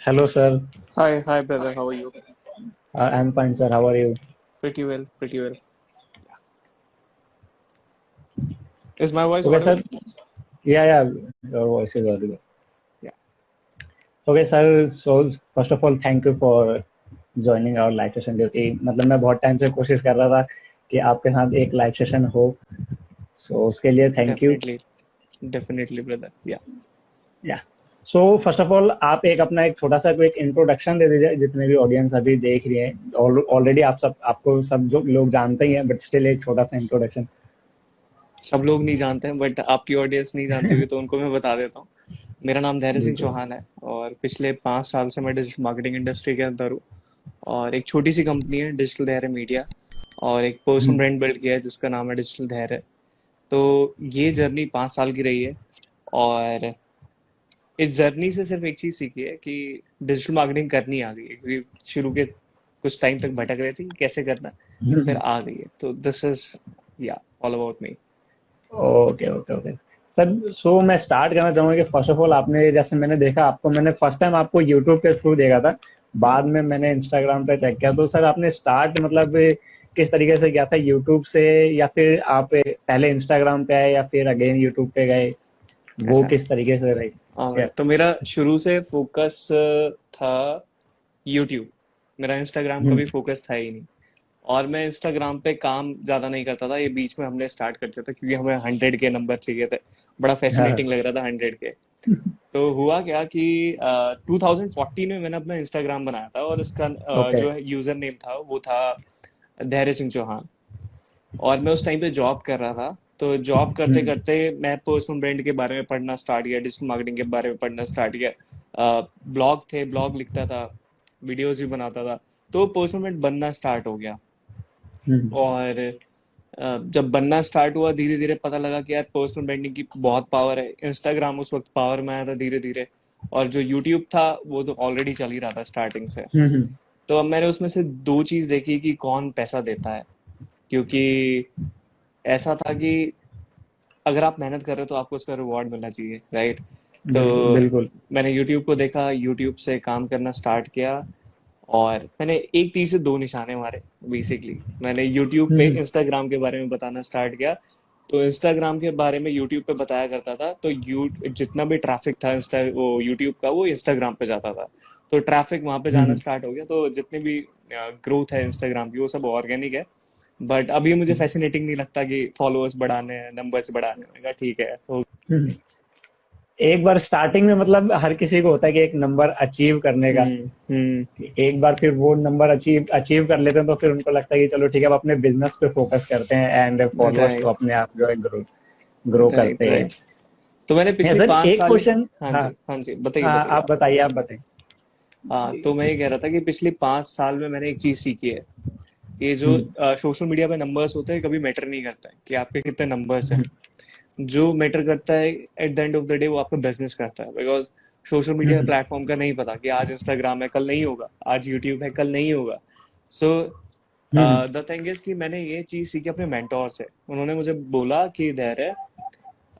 Hello, sir. Hi, brother. How are you? I'm fine, sir. How are you? Pretty well, pretty well. Is my voice Okay, audible? sir. Yeah, your voice is audible. Yeah. Okay, sir. So first of all, thank you for joining our live session क्योंकि मतलब मैं बहुत time से कोशिश कर रहा था कि आपके साथ एक लाइव सेशन हो सो उसके लिए thank you Definitely, definitely, brother. Yeah. या सो फर्स्ट ऑफ ऑल आप एक अपना एक छोटा सा कोई एक इंट्रोडक्शन दे दीजिए जितने भी ऑडियंस अभी देख रही हैं ऑलरेडी आप सब आपको सब जो लोग जानते ही हैं बट स्टिल एक छोटा सा इंट्रोडक्शन सब लोग नहीं जानते हैं, बट आपकी ऑडियंस नहीं जानती होगी तो उनको मैं बता देता हूँ। मेरा नाम धैर्य सिंह बिल्कुल चौहान है और पिछले 5 साल से मैं डिजिटल मार्केटिंग इंडस्ट्री के अंदर हूँ। और एक छोटी सी कंपनी है डिजिटल धैर्य मीडिया, और एक पर्सनल ब्रांड बिल्ड किया है जिसका नाम है डिजिटल धैर्य। तो ये जर्नी 5 साल की रही है। और इस जर्नी से सिर्फ एक चीज सीखी है कि डिजिटल मार्केटिंग करनी आ गई है, क्योंकि शुरू के कुछ टाइम तक भटक रहे थे कि कैसे करना, फिर आ गई है। तो दिस इज या all about me. Okay okay okay sir so मैं स्टार्ट करना चाहूंगा कि फर्स्ट ऑफ ऑल आपने जैसे मैंने देखा आपको मैंने फर्स्ट टाइम आपको यूट्यूब के थ्रू देखा था बाद में मैंने इंस्टाग्राम पे चेक किया तो सर आपने स्टार्ट मतलब किस तरीके से किया था यूट्यूब से या फिर आप पहले इंस्टाग्राम पे आए या फिर अगेन यूट्यूब पे गए वो ऐसा है। किस तरीके से रही क्या तो मेरा शुरू से फोकस था यूट्यूब। मेरा इंस्टाग्राम का भी फोकस था ही नहीं। और मैं इंस्टाग्राम पे काम ज्यादा नहीं करता था, ये बीच में हमने स्टार्ट कर दिया था क्योंकि हमें 100 के नंबर चाहिए थे। बड़ा हाँ फैसिनेटिंग लग रहा था 100 के। तो हुआ क्या कि 2014 में मैंने अपना इंस्टाग्राम बनाया था, और इसका ओके जो है यूजर नेम था वो था धैर्य सिंह चौहान। और मैं उस टाइम पे जॉब कर रहा था। तो जॉब करते करते मैं पर्सनल ब्रांड के बारे में पढ़ना स्टार्ट किया, डिजिटल मार्केटिंग के बारे में पढ़ना स्टार्ट किया। ब्लॉग थे, ब्लॉग लिखता था, वीडियोज भी बनाता था। तो पर्सनल ब्रांड बनना स्टार्ट हो गया। और जब बनना स्टार्ट हुआ धीरे धीरे पता लगा कि यार पर्सनल ब्रांडिंग की बहुत पावर है। इंस्टाग्राम उस वक्त पावर में आया था धीरे धीरे। और जो यूट्यूब था वो तो ऑलरेडी चल ही रहा था स्टार्टिंग से। तो अब मैंने उसमें से दो चीज देखी कि कौन पैसा देता है। क्योंकि ऐसा था कि अगर आप मेहनत कर रहे हो तो आपको उसका रिवॉर्ड मिलना चाहिए, राइट। तो बिल्कुल बिल्कुल मैंने यूट्यूब को देखा, यूट्यूब से काम करना स्टार्ट किया। और मैंने एक तीर से दो निशाने मारे। बेसिकली मैंने यूट्यूब पे इंस्टाग्राम के बारे में बताना स्टार्ट किया। तो इंस्टाग्राम के बारे में यूट्यूब पे बताया करता था, तो जितना भी ट्रैफिक था इंस्टा वो यूट्यूब का वो इंस्टाग्राम पे जाता था। तो ट्रैफिक वहां पे जाना स्टार्ट हो गया। तो जितनी भी ग्रोथ है इंस्टाग्राम की वो सब ऑर्गेनिक है। बट अभी मुझे फैसिनेटिंग नहीं लगता कि फॉलोअर्स बढ़ाने हैं, नंबर्स बढ़ाने हैं। मैंने कहा ठीक है तो एक बार स्टार्टिंग में मतलब हर किसी को होता है कि एक नंबर अचीव करने का हम्म। एक बार फिर वो नंबर अचीव अचीव कर लेते हैं तो फिर उनको लगता है कि चलो ठीक है अब अपने बिजनेस पे फोकस करते हैं एंड फॉलोअर्स तो राइट, अपने आप जो है ग्रो ग्रो राइट, करते हैं राइट। तो मैंने या पिछली सर पांच एक साल क्वेश्चन हाँ हाँ जी, हाँ जी, बताइए हाँ बताइए। आप बताइए आप बताइए हाँ, तो मैं ये कह रहा था कि पिछले 5 साल में मैंने एक चीज सीखी है। ये जो हम्म, सोशल मीडिया पे नंबर्स होते हैं कभी मैटर नहीं करता है कि आपके कितने नंबर्स हैं। जो मैटर करता है eight the end of the day वो आपका बिजनेस करता है। Because social media hmm, platform का नहीं पता कि आज इंस्टाग्राम है कल नहीं होगा, आज यूट्यूब है कल नहीं होगा। सो हम्म, द थिंग इज कि मैंने ये चीज सीखी अपने मेंटोर से। उन्होंने मुझे बोला कि धैर्य,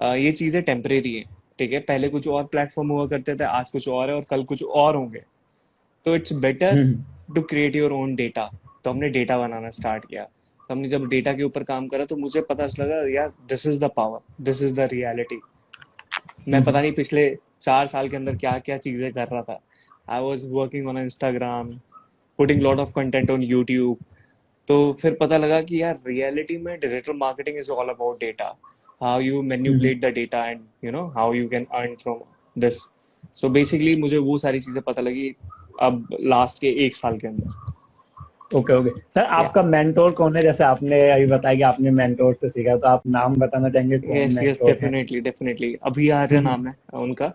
ये चीजें टेम्परेरी है। ठीक है, पहले कुछ और प्लेटफॉर्म हुआ करते थे, आज कुछ और है और कल कुछ और होंगे। तो it's better hmm, to create your own data. तो हमने डेटा बनाना स्टार्ट किया। तो हमने जब डेटा के ऊपर काम करा तो मुझे पता लगा यार this is the power, this is the reality. मैं हम्म, पता नहीं पिछले 4 साल के अंदर क्या क्या चीजें कर रहा था। I was working on Instagram, putting lot of content on YouTube. तो फिर पता लगा कि यार रियलिटी में digital marketing is all about data, how you hmm, manipulate the data and how you can earn from this. So basically मुझे वो सारी चीजें पता लगी अब लास्ट के 1 साल के अंदर। ओके ओके सर या आपका मेंटोर कौन है जैसे आपने अभी बताया कि आपने मेंटोर से सीखा तो आप नाम बताना चाहेंगे कौन यस यस, मेंटोर है डेफिनेटली डेफिनेटली, अभी आर्य नाम है उनका।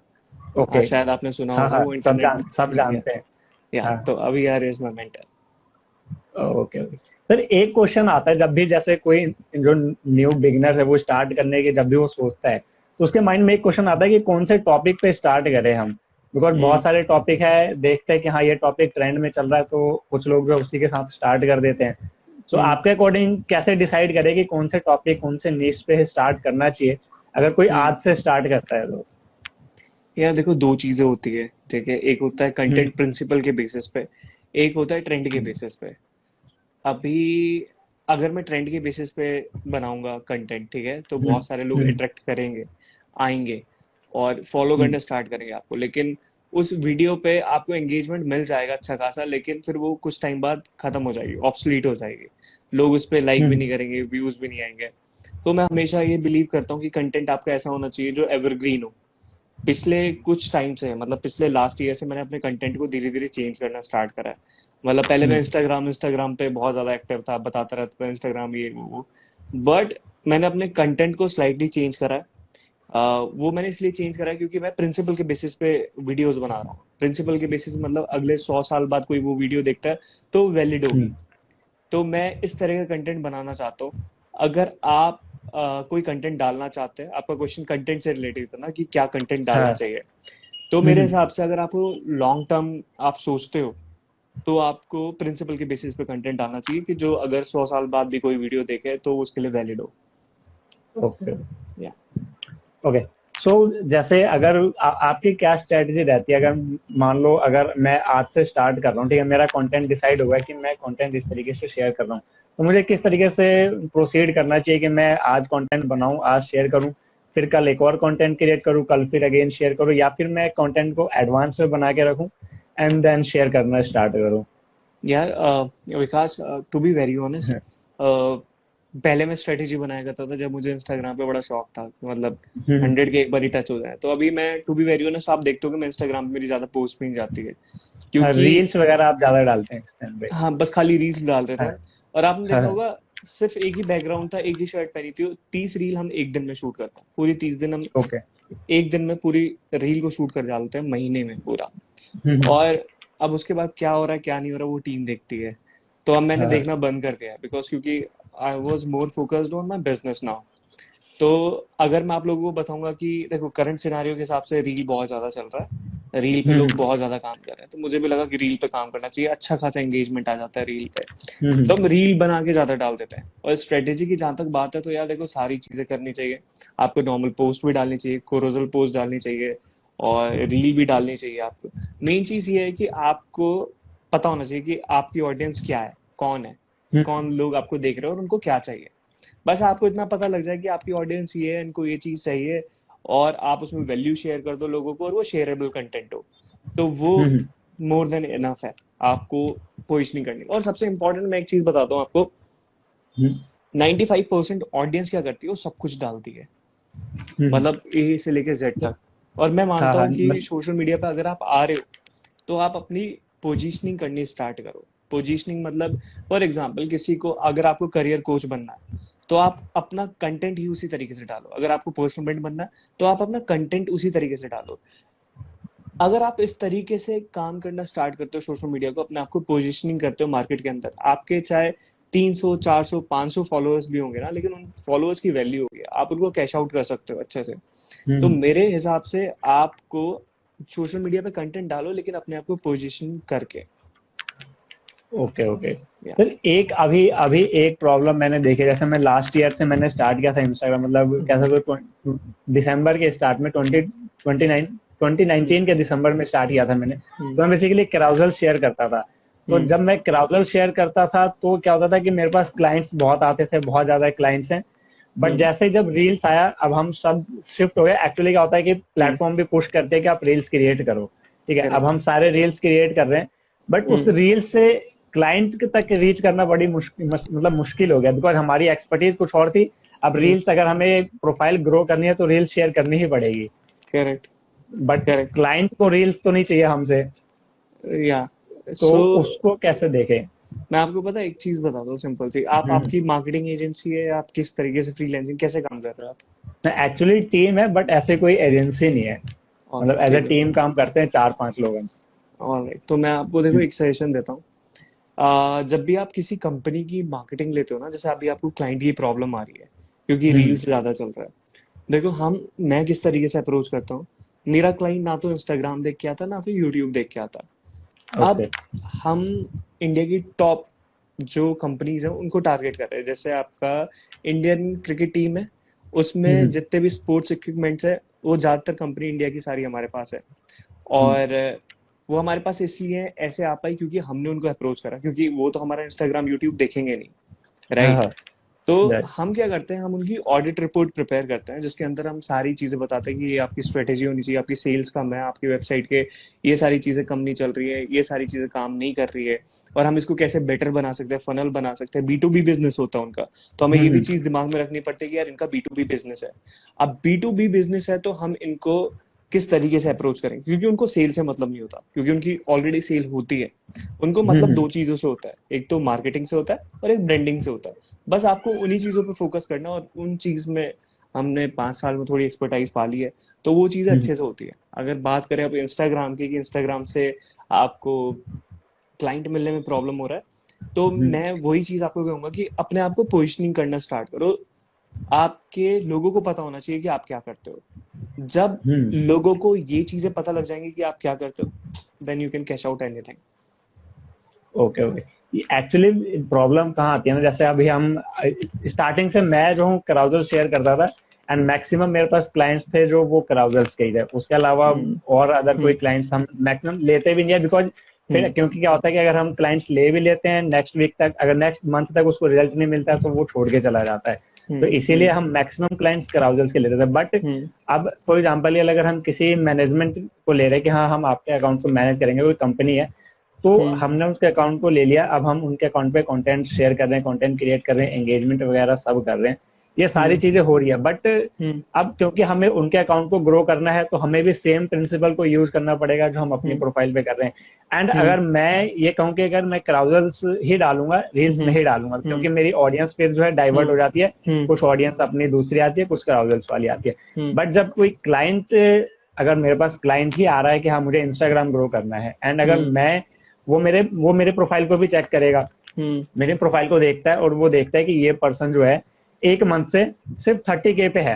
ओके शायद आपने सुना हाँ होगा, हाँ वो इंटरनेट। सब या जानते हैं हाँ तो अभी Arya is my mentor. Okay okay sir एक क्वेश्चन आता है जब भी जैसे कोई जो न्यू बिगिनर है वो स्टार्ट करने की जब भी वो सोचता है तो उसके माइंड में एक क्वेश्चन आता है कि कौन से टॉपिक पे स्टार्ट करें हम बिकॉज बहुत हम्म सारे टॉपिक है देखते हैं कि हाँ ये टॉपिक ट्रेंड में चल रहा है तो कुछ लोग जो उसी के साथ स्टार्ट कर देते हैं सो हम्म आपके अकॉर्डिंग कैसे डिसाइड करें कि कौन से टॉपिक कौन से निश पे स्टार्ट करना चाहिए अगर कोई हम्म। आज से स्टार्ट करता है तो यार देखो, दो चीजें होती है। ठीक है, एक होता है हम्म कंटेंट प्रिंसिपल के बेसिस पे, एक होता है ट्रेंड के बेसिस पे। अभी अगर मैं ट्रेंड के बेसिस पे बनाऊंगा कंटेंट, ठीक है, तो हम्म बहुत सारे लोग हम्म अट्रैक्ट करेंगे, आएंगे और फॉलो हम्म करना स्टार्ट करेंगे आपको। लेकिन उस वीडियो पे आपको एंगेजमेंट मिल जाएगा अच्छा खासा, लेकिन फिर वो कुछ टाइम बाद खत्म हो जाएगी, ऑब्सलीट हो जाएगी। लोग उस पर लाइक भी हम्म नहीं करेंगे, व्यूज भी नहीं आएंगे। तो मैं हमेशा ये बिलीव करता हूँ कि कंटेंट आपका ऐसा होना चाहिए जो एवरग्रीन हो। पिछले कुछ टाइम से, मतलब पिछले लास्ट ईयर से मैंने अपने कंटेंट को धीरे धीरे चेंज करना स्टार्ट करा है। मतलब पहले मैं हम्म इंस्टाग्राम पे बहुत ज्यादा एक्टिव था, बताता रहता था इंस्टाग्राम ये वो। बट मैंने अपने कंटेंट को स्लाइटली चेंज करा है। वो मैंने इसलिए चेंज करा है क्योंकि मैं प्रिंसिपल के बेसिस पे वीडियोस बना रहा हूँ। प्रिंसिपल के बेसिस मतलब अगले 100 साल बाद कोई वो वीडियो देखता है तो वैलिड होगी। हम्म, तो मैं इस तरह का कंटेंट बनाना चाहता हूँ। अगर आप कोई कंटेंट डालना चाहते हैं, आपका क्वेश्चन कंटेंट से रिलेटेड था ना कि क्या कंटेंट डालना हाँ चाहिए, तो मेरे हम्म हिसाब से अगर आप लॉन्ग टर्म आप सोचते हो, तो आपको प्रिंसिपल के बेसिस पे कंटेंट डालना चाहिए कि जो अगर 100 साल बाद भी कोई वीडियो देखे तो उसके लिए वैलिड हो। ओके या ओके। सो जैसे अगर आपकी क्या स्ट्रेटजी रहती है, अगर मान लो अगर मैं आज से स्टार्ट कर रहा हूँ, ठीक है, मेरा कंटेंट डिसाइड हुआ है कि मैं कंटेंट इस तरीके से शेयर कर रहा हूँ, तो मुझे किस तरीके से प्रोसीड करना चाहिए कि मैं आज कंटेंट बनाऊं, आज शेयर करूं, फिर कल एक और कंटेंट क्रिएट करूं, कल फिर अगेन शेयर करूं, या फिर मैं कंटेंट को एडवांस में बना के रखूं एंड देन शेयर करना स्टार्ट करूं? यार विकास, टू बी वेरी ऑनेस्ट, पहले मैं स्ट्रेटेजी बनाया करता था जब मुझे इंस्टाग्राम पे बड़ा शौक था कि मतलब हम्म 100 के एक बार ही टच हो जाए। तो अभी मैं, टू बी वेरी ऑनेस्ट, आप देखते हो कि मैं इंस्टाग्राम पे मेरी ज्यादा पोस्ट भी नहीं जाती है, क्योंकि रील्स वगैरह आप ज्यादा डालते हैं इस टाइम पे? हाँ, बस खाली रील्स डाल रहे थे। हाँ और आपने देखा हाँ। होगा, सिर्फ एक ही बैकग्राउंड था, एक ही शर्ट पहनी थी, 30 रील हम एक दिन में शूट करते हैं, पूरी 30 दिन हम ओके। एक दिन में पूरी रील को शूट कर डालते हैं, महीने में पूरा। हम्म और अब उसके बाद क्या हो रहा है क्या नहीं हो रहा वो टीम देखती है। तो अब मैंने हाँ देखना बंद कर दिया है, बिकॉज क्योंकि I was more focused on my business now. तो अगर मैं आप लोगों को बताऊंगा कि देखो करंट सिनारियो के हिसाब से रील बहुत ज्यादा चल रहा है, रील पे लोग हम्म बहुत ज्यादा काम कर रहे हैं, तो मुझे भी लगा कि रील पे काम करना चाहिए, अच्छा खासा एंगेजमेंट आ जाता है रील पे। हम्म तो हम रील बना के ज्यादा डाल देते हैं। और स्ट्रेटेजी की जहां तक बात है, तो यार देखो सारी चीजें करनी चाहिए। आपको नॉर्मल पोस्ट भी डालनी चाहिए, कोरोजल पोस्ट डालनी चाहिए, और रील भी डालनी चाहिए आपको। मेन चीज ये है कि आपको पता होना चाहिए कि आपकी ऑडियंस क्या है, कौन है, हम्म कौन लोग आपको देख रहे हैं और उनको क्या चाहिए। बस आपको इतना पता लग जाए कि आपकी ऑडियंस ये है, इनको ये चीज चाहिए, और आप उसमें वैल्यू शेयर कर दो लोगों को, और वो शेयरेबल कंटेंट हो, तो वो हम्म मोर देन इनफ है आपको पोजिशनिंग करनी। और सबसे इंपॉर्टेंट मैं एक चीज बताता हूँ आपको, हम्म 95% ऑडियंस क्या करती है, वो सब कुछ डालती है, हम्म। मतलब ए से लेके जेड तक। और मैं हाँ मानता हाँ हूँ कि सोशल मीडिया पे अगर आप आ रहे हो, तो आप अपनी पोजीशनिंग करनी स्टार्ट करो। पोजीशनिंग मतलब, फॉर एग्जांपल किसी को, अगर आपको करियर कोच बनना है, तो आप अपना कंटेंट ही उसी तरीके से डालो। अगर आपको पर्सनल ब्रांड बनना है, तो आप अपना कंटेंट उसी तरीके से डालो। अगर आप इस तरीके से काम करना स्टार्ट करते हो, सोशल मीडिया को, अपने आप को पोजिशनिंग करते हो मार्केट के अंदर, आपके चाहे 300 400 500 फॉलोअर्स भी होंगे ना, लेकिन उन फॉलोअर्स की वैल्यू होगी, आप उनको कैश आउट कर सकते हो अच्छे से। तो हम्म। मेरे हिसाब से आपको सोशल मीडिया पे कंटेंट डालो, लेकिन अपने आप को पोजीशन करके। Okay okay. या सर एक अभी अभी एक प्रॉब्लम मैंने देखी, जैसे मैं लास्ट ईयर से मैंने स्टार्ट किया था इंस्टाग्राम, मतलब कैसे तो दिसंबर के स्टार्ट में 2019 के दिसंबर में स्टार्ट किया था मैंने। तो मैं बेसिकली कैराउजल शेयर करता था। तो हम्म जब मैं कैराउजल शेयर करता था तो क्या होता था कि मेरे पास क्लाइंट्स बहुत आते थे, बहुत ज्यादा क्लाइंट्स हैं। बट हम्म जैसे ही जब रील्स आया, अब हम सब शिफ्ट हो गए। एक्चुअली क्या होता है कि हम्म प्लेटफॉर्म भी पुश करते हैं कि आप रील्स क्रिएट करो, ठीक है, अब करेक्ट हम सारे रील्स क्रिएट कर रहे हैं। बट उस हम्म रील से क्लाइंट तक रीच करना बड़ी मतलब मुश्किल हो गया, बिकॉज हमारी एक्सपर्टीज कुछ और थी। अब हम्म रील्स अगर हमें प्रोफाइल ग्रो करनी है तो रील्स शेयर करनी ही पड़ेगी, करेक्ट बट करेक्ट क्लाइंट को रील्स तो नहीं चाहिए हमसे। या तो सो उसको कैसे देखें? मैं आपको पता है एक चीज बता दो सिंपल सी, आप हम्म आपकी मार्केटिंग एजेंसी है, या आप किस तरीके से फ्रीलांसिंग कैसे काम कर रहे हो आप? एक्चुअली टीम है, बट ऐसे कोई एजेंसी नहीं है। मतलब ऑलराइट, एज ए ठीक है। टीम काम करते हैं, 4-5 लोग हैं। ऑलराइट, तो मैं आपको देखो हम्म एक सजेशन देता हूँ। जब भी आप किसी कंपनी की मार्केटिंग लेते हो ना, जैसे अभी आपको क्लाइंट की प्रॉब्लम आ रही है क्योंकि हम्म, रील्स ज्यादा चल रहा है, देखो मैं किस तरीके से अप्रोच करता हूँ। मेरा क्लाइंट ना तो इंस्टाग्राम देख के आता, ना तो यूट्यूब देख के आता। अब ओके। हम इंडिया की टॉप जो कंपनीज हैं उनको टारगेट कर रहे हैं। जैसे आपका इंडियन क्रिकेट टीम है, उसमें हम्म जितने भी स्पोर्ट्स इक्विपमेंट्स है, वो ज्यादातर कंपनी इंडिया की सारी हमारे पास है। हम्म और वो हमारे पास इसलिए ऐसे आ पाई क्योंकि हमने उनको अप्रोच करा, क्योंकि वो तो हमारा इंस्टाग्राम यूट्यूब देखेंगे नहीं, हाँ राइट? हाँ। तो right। हम क्या करते हैं, हम उनकी ऑडिट रिपोर्ट प्रिपेयर करते हैं जिसके अंदर हम सारी चीजें बताते हैं कि ये आपकी स्ट्रेटेजी होनी चाहिए, आपकी सेल्स कम है, आपकी वेबसाइट के ये सारी चीजें कम नहीं चल रही है, ये सारी चीजें काम नहीं कर रही है, और हम इसको कैसे बेटर बना सकते हैं, फनल बना सकते हैं। बी टू बी बिजनेस होता है उनका, तो हमें ये भी हम्म। चीज दिमाग में रखनी पड़ती है कि यार इनका बी टू बी बिजनेस है। अब बी टू बी बिजनेस है तो हम इनको किस तरीके से अप्रोच करें, क्योंकि उनको सेल से मतलब नहीं होता, क्योंकि उनकी ऑलरेडी सेल होती है। उनको मतलब हम्म। दो चीजों से होता है, एक तो मार्केटिंग से होता है और एक ब्रांडिंग से होता है। बस आपको उन्हीं चीजों पे फोकस करना, और उन चीज में हमने 5 साल में थोड़ी एक्सपर्टाइज पा ली है, तो वो चीजें हम्म। अच्छे से होती है। अगर बात करें अब इंस्टाग्राम की, कि इंस्टाग्राम से आपको क्लाइंट मिलने में प्रॉब्लम हो रहा है, तो हम्म। मैं वही चीज आपको कहूंगा कि अपने आप को पोजिशनिंग करना स्टार्ट करो। आपके लोगों को पता होना चाहिए कि आप क्या करते हो। जब हम्म। लोगों को ये चीजें पता लग जाएंगी कि आप क्या करते हो, then you can cash out anything. Okay okay. Actually problem कहाँ आती है ना, जैसे अभी हम स्टार्टिंग से मैं जो हूँ कराउजल शेयर करता था, एंड मैक्सिमम मेरे पास क्लाइंट्स थे जो वो कराउजल्स के ही थे, उसके अलावा हम्म और अदर कोई हम्म क्लाइंट्स हम मैक्सिमम लेते भी नहीं है, बिकॉज फिर हम्म क्योंकि क्या होता है कि अगर हम क्लाइंट्स ले भी लेते हैं, नेक्स्ट वीक तक अगर नेक्स्ट मंथ तक उसको रिजल्ट नहीं मिलता है तो वो छोड़ के चला जाता है। तो इसीलिए हम्म हम मैक्सिमम क्लाइंट्स कराउजल्स के लेते थे, बट हम्म अब फॉर एग्जाम्पल ये अगर हम किसी मैनेजमेंट को ले रहे हैं कि हाँ हम आपके अकाउंट को मैनेज करेंगे, कोई कंपनी है, तो हम्म हमने उसके अकाउंट को ले लिया, अब हम उनके अकाउंट पे कंटेंट शेयर कर रहे हैं, कंटेंट क्रिएट कर रहे हैं, एंगेजमेंट वगैरह सब कर रहे हैं, ये सारी हम्म चीजें हो रही है। बट हम्म अब क्योंकि हमें उनके अकाउंट को ग्रो करना है तो हमें भी सेम प्रिंसिपल को यूज करना पड़ेगा जो हम अपनी हम्म प्रोफाइल पे कर रहे हैं। एंड हम्म अगर मैं ये कहूँ कि अगर मैं क्राउजल्स ही डालूंगा, रील्स हम्म नहीं डालूंगा, हम्म क्योंकि मेरी ऑडियंस फिर जो है डाइवर्ट हो हम्म जाती है, हम्म कुछ ऑडियंस अपनी दूसरी आती है, कुछ क्राउजल्स वाली आती है। हम्म बट जब कोई क्लाइंट, अगर मेरे पास क्लाइंट ही आ रहा है कि हाँ मुझे इंस्टाग्राम ग्रो करना है, एंड अगर हम्म मैं, वो मेरे प्रोफाइल को भी चेक करेगा, हम्म मेरे प्रोफाइल को देखता है और वो देखता है कि ये पर्सन जो है एक मंथ से सिर्फ 30K पे है,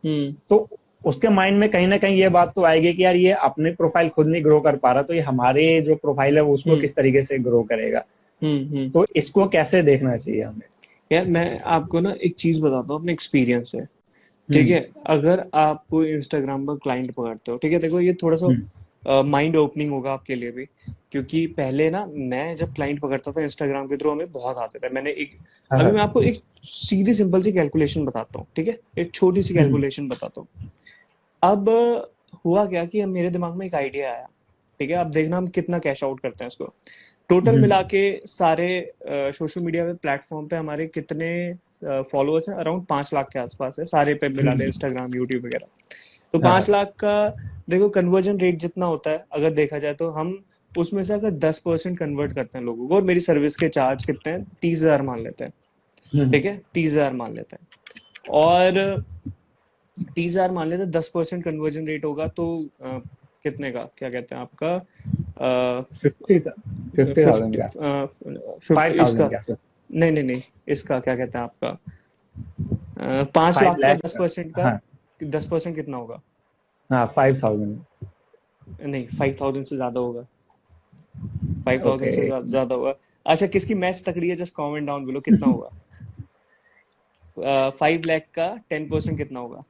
हम्म तो उसके माइंड में कहीं ना कहीं ये बात तो आएगी कि यार ये अपनी प्रोफाइल खुद नहीं ग्रो कर पा रहा, तो ये हमारे जो प्रोफाइल है वो उसको हम्म किस तरीके से ग्रो करेगा। हम्म। तो इसको कैसे देखना चाहिए हमें? यार मैं आपको ना एक चीज बताता हूँ अपने एक्सपीरियंस से। ठीक हम्म। है, अगर आप कोई इंस्टाग्राम पर क्लाइंट पकड़ते हो, ठीक है, देखो ये थोड़ा हम्म। सा माइंड ओपनिंग होगा आपके लिए भी, क्योंकि पहले ना मैं जब क्लाइंट पकड़ता था इंस्टाग्राम के थ्रू, हमें बहुत आते थे। मैंने एक, हाँ अभी हाँ। मैं आपको एक सीधी सिंपल सी कैलकुलेशन बताता हूँ, ठीक है, एक छोटी सी हम्म। कैलकुलेशन बताता हूँ। अब हुआ क्या कि अब मेरे दिमाग में एक आइडिया आया, ठीक है, अब देखना हम कितना कैश आउट करते हैं इसको। टोटल हम्म। मिला के सारे सोशल मीडिया पे प्लेटफॉर्म पे हमारे कितने फॉलोअर्स हैं, अराउंड 5 लाख के आसपास है, सारे पे मिला ले, हम्म। इंस्टाग्राम यूट्यूब वगैरह। तो हाँ पांच हाँ। लाख का देखो कन्वर्जन रेट जितना होता है, अगर देखा जाए तो हम उसमें से अगर 10% कन्वर्ट करते हैं लोगों को, और मेरी सर्विस के चार्ज कितने हैं, 30,000 मान लेते हैं, हम्म। ठीक है, 30,000 मान लेते हैं, और 30,000 मान लेते हैं, 10% कन्वर्जन रेट होगा तो कितने का, क्या कहते हैं आपका, 50,000 फिफ्टी, के आसपास, फाइव 50 थाउजेंड इसका, के आसपास। नहीं नहीं नहीं, इसका क्या कहते हैं आपका, 5 लाख का 5 लाख 10% का, हाँ। 10% कितना होगा? हाँ 5,000। नहीं, 5,000 से ज्यादा होगा, 5,000 ओके। से ज्यादा होगा। अच्छा, किसकी मैथ्स तकड़ी है, जस्ट कमेंट डाउन बिलो कितना होगा। 5 लाख का 10% कितना होगा?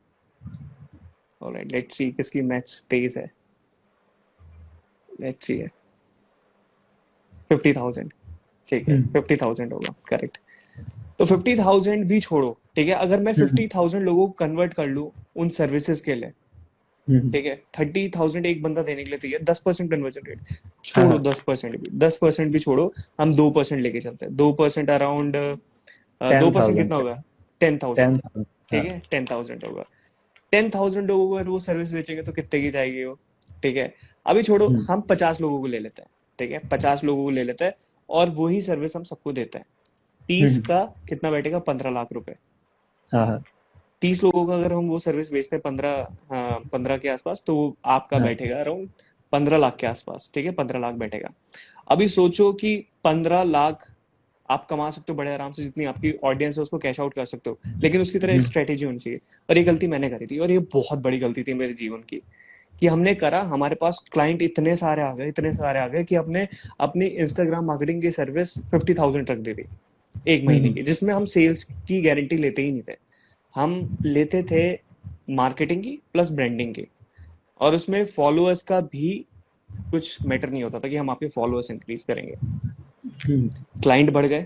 ऑलराइट, लेट्स सी किसकी मैथ्स तेज है। लेट्स सी है 50,000, ठीक है, 50,000 होगा, करेक्ट। तो 50,000 भी छोड़ो, ठीक है, अगर मैं 50,000 लोगों को कन्वर्ट कर लूं उन सर्विसेज के लिए, ठीक है, 30,000 एक बंदा देने के लिए तैयार, 10% कन्वर्जन रेट, हाँ छोड़ो हाँ। 10% भी, 10% भी छोड़ो, हम 2% लेके चलते हैं, 2% अराउंड, दो टेन परसेंट थाउजेंड कितना होगा? 10,000, 10,000। हाँ। ठीक है, 10,000 होगा। 10,000 लोगों को अगर वो सर्विस बेचेंगे तो कितने की जाएगी वो, ठीक है। अभी छोड़ो, हम्म। हम 50 लोगों को ले लेते हैं, ठीक है, 50 लोगों को ले लेते हैं, और वही सर्विस हम सबको देते हैं। 30 हम्म। का कितना बैठेगा, 15 लाख रुपए। हाँ हाँ। 30 लोगों का अगर हम वो सर्विस बेचते हैं 15, हाँ 15 के आसपास, तो वो आपका हाँ। बैठेगा अराउंड 15 लाख के आसपास, ठीक है, 15 लाख बैठेगा। अभी सोचो कि 15 लाख आप कमा सकते हो बड़े आराम से, जितनी आपकी ऑडियंस है उसको कैश आउट कर सकते हो, लेकिन उसकी तरह एक हम्म। स्ट्रेटेजी होनी चाहिए। और ये गलती मैंने करी थी, और ये बहुत बड़ी गलती थी मेरे जीवन की, कि हमने करा, हमारे पास क्लाइंट इतने सारे आ गए, इतने सारे आ गए कि अपने अपनी इंस्टाग्राम मार्केटिंग की सर्विस 50,000 रख दी थी एक महीने हम्म। की, जिसमें हम सेल्स की गारंटी लेते ही नहीं थे। हम लेते थे मार्केटिंग की प्लस ब्रांडिंग की, और उसमें फॉलोअर्स का भी कुछ मैटर नहीं होता था कि हम आपके फॉलोअर्स इंक्रीज करेंगे। हम्म, क्लाइंट बढ़ गए,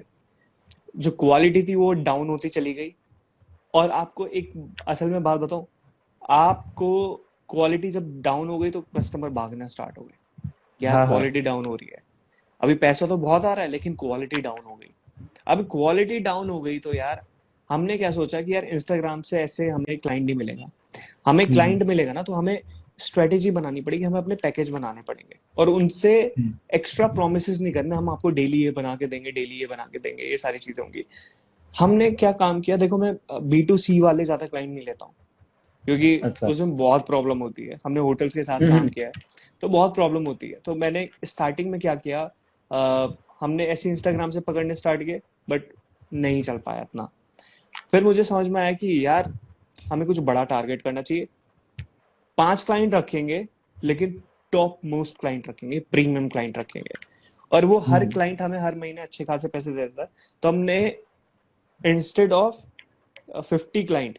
जो क्वालिटी थी वो डाउन होती चली गई। और आपको एक असल में बात बताऊं, आपको क्वालिटी जब डाउन हो गई तो कस्टमर भागना स्टार्ट हो गए, यार हाँ हाँ। क्वालिटी डाउन हो रही है। अभी पैसा तो बहुत आ रहा है लेकिन क्वालिटी डाउन हो गई। अब क्वालिटी डाउन हो गई तो यार हमने क्या सोचा कि यार इंस्टाग्राम से ऐसे हमें क्लाइंट नहीं मिलेगा। हमें हम्म क्लाइंट मिलेगा ना तो हमें स्ट्रेटेजी बनानी पड़ेगी, हमें अपने पैकेज बनाने पड़ेंगे और उनसे हम्म, एक्स्ट्रा प्रोमिस नहीं करना, हम आपको डेली ये बना के देंगे, डेली ये बना के देंगे, ये सारी चीजें होंगी। हमने क्या काम किया, देखो मैं B2C वाले ज्यादा क्लाइंट नहीं लेता हूँ क्योंकि अच्छा। उसमें बहुत प्रॉब्लम होती है। हमने होटल्स के साथ काम हम्म किया है तो बहुत प्रॉब्लम होती है। तो मैंने स्टार्टिंग में क्या किया, हमने ऐसे इंस्टाग्राम से पकड़ने स्टार्ट किए बट नहीं चल पाया इतना। फिर मुझे समझ में आया कि यार हमें कुछ बड़ा टारगेट करना चाहिए। 5 क्लाइंट रखेंगे लेकिन टॉप मोस्ट क्लाइंट रखेंगे, प्रीमियम क्लाइंट रखेंगे, और वो हर हम्म क्लाइंट हमें हर महीने अच्छे खासे पैसे देता है। तो हमने इंस्टेड ऑफ 50 क्लाइंट,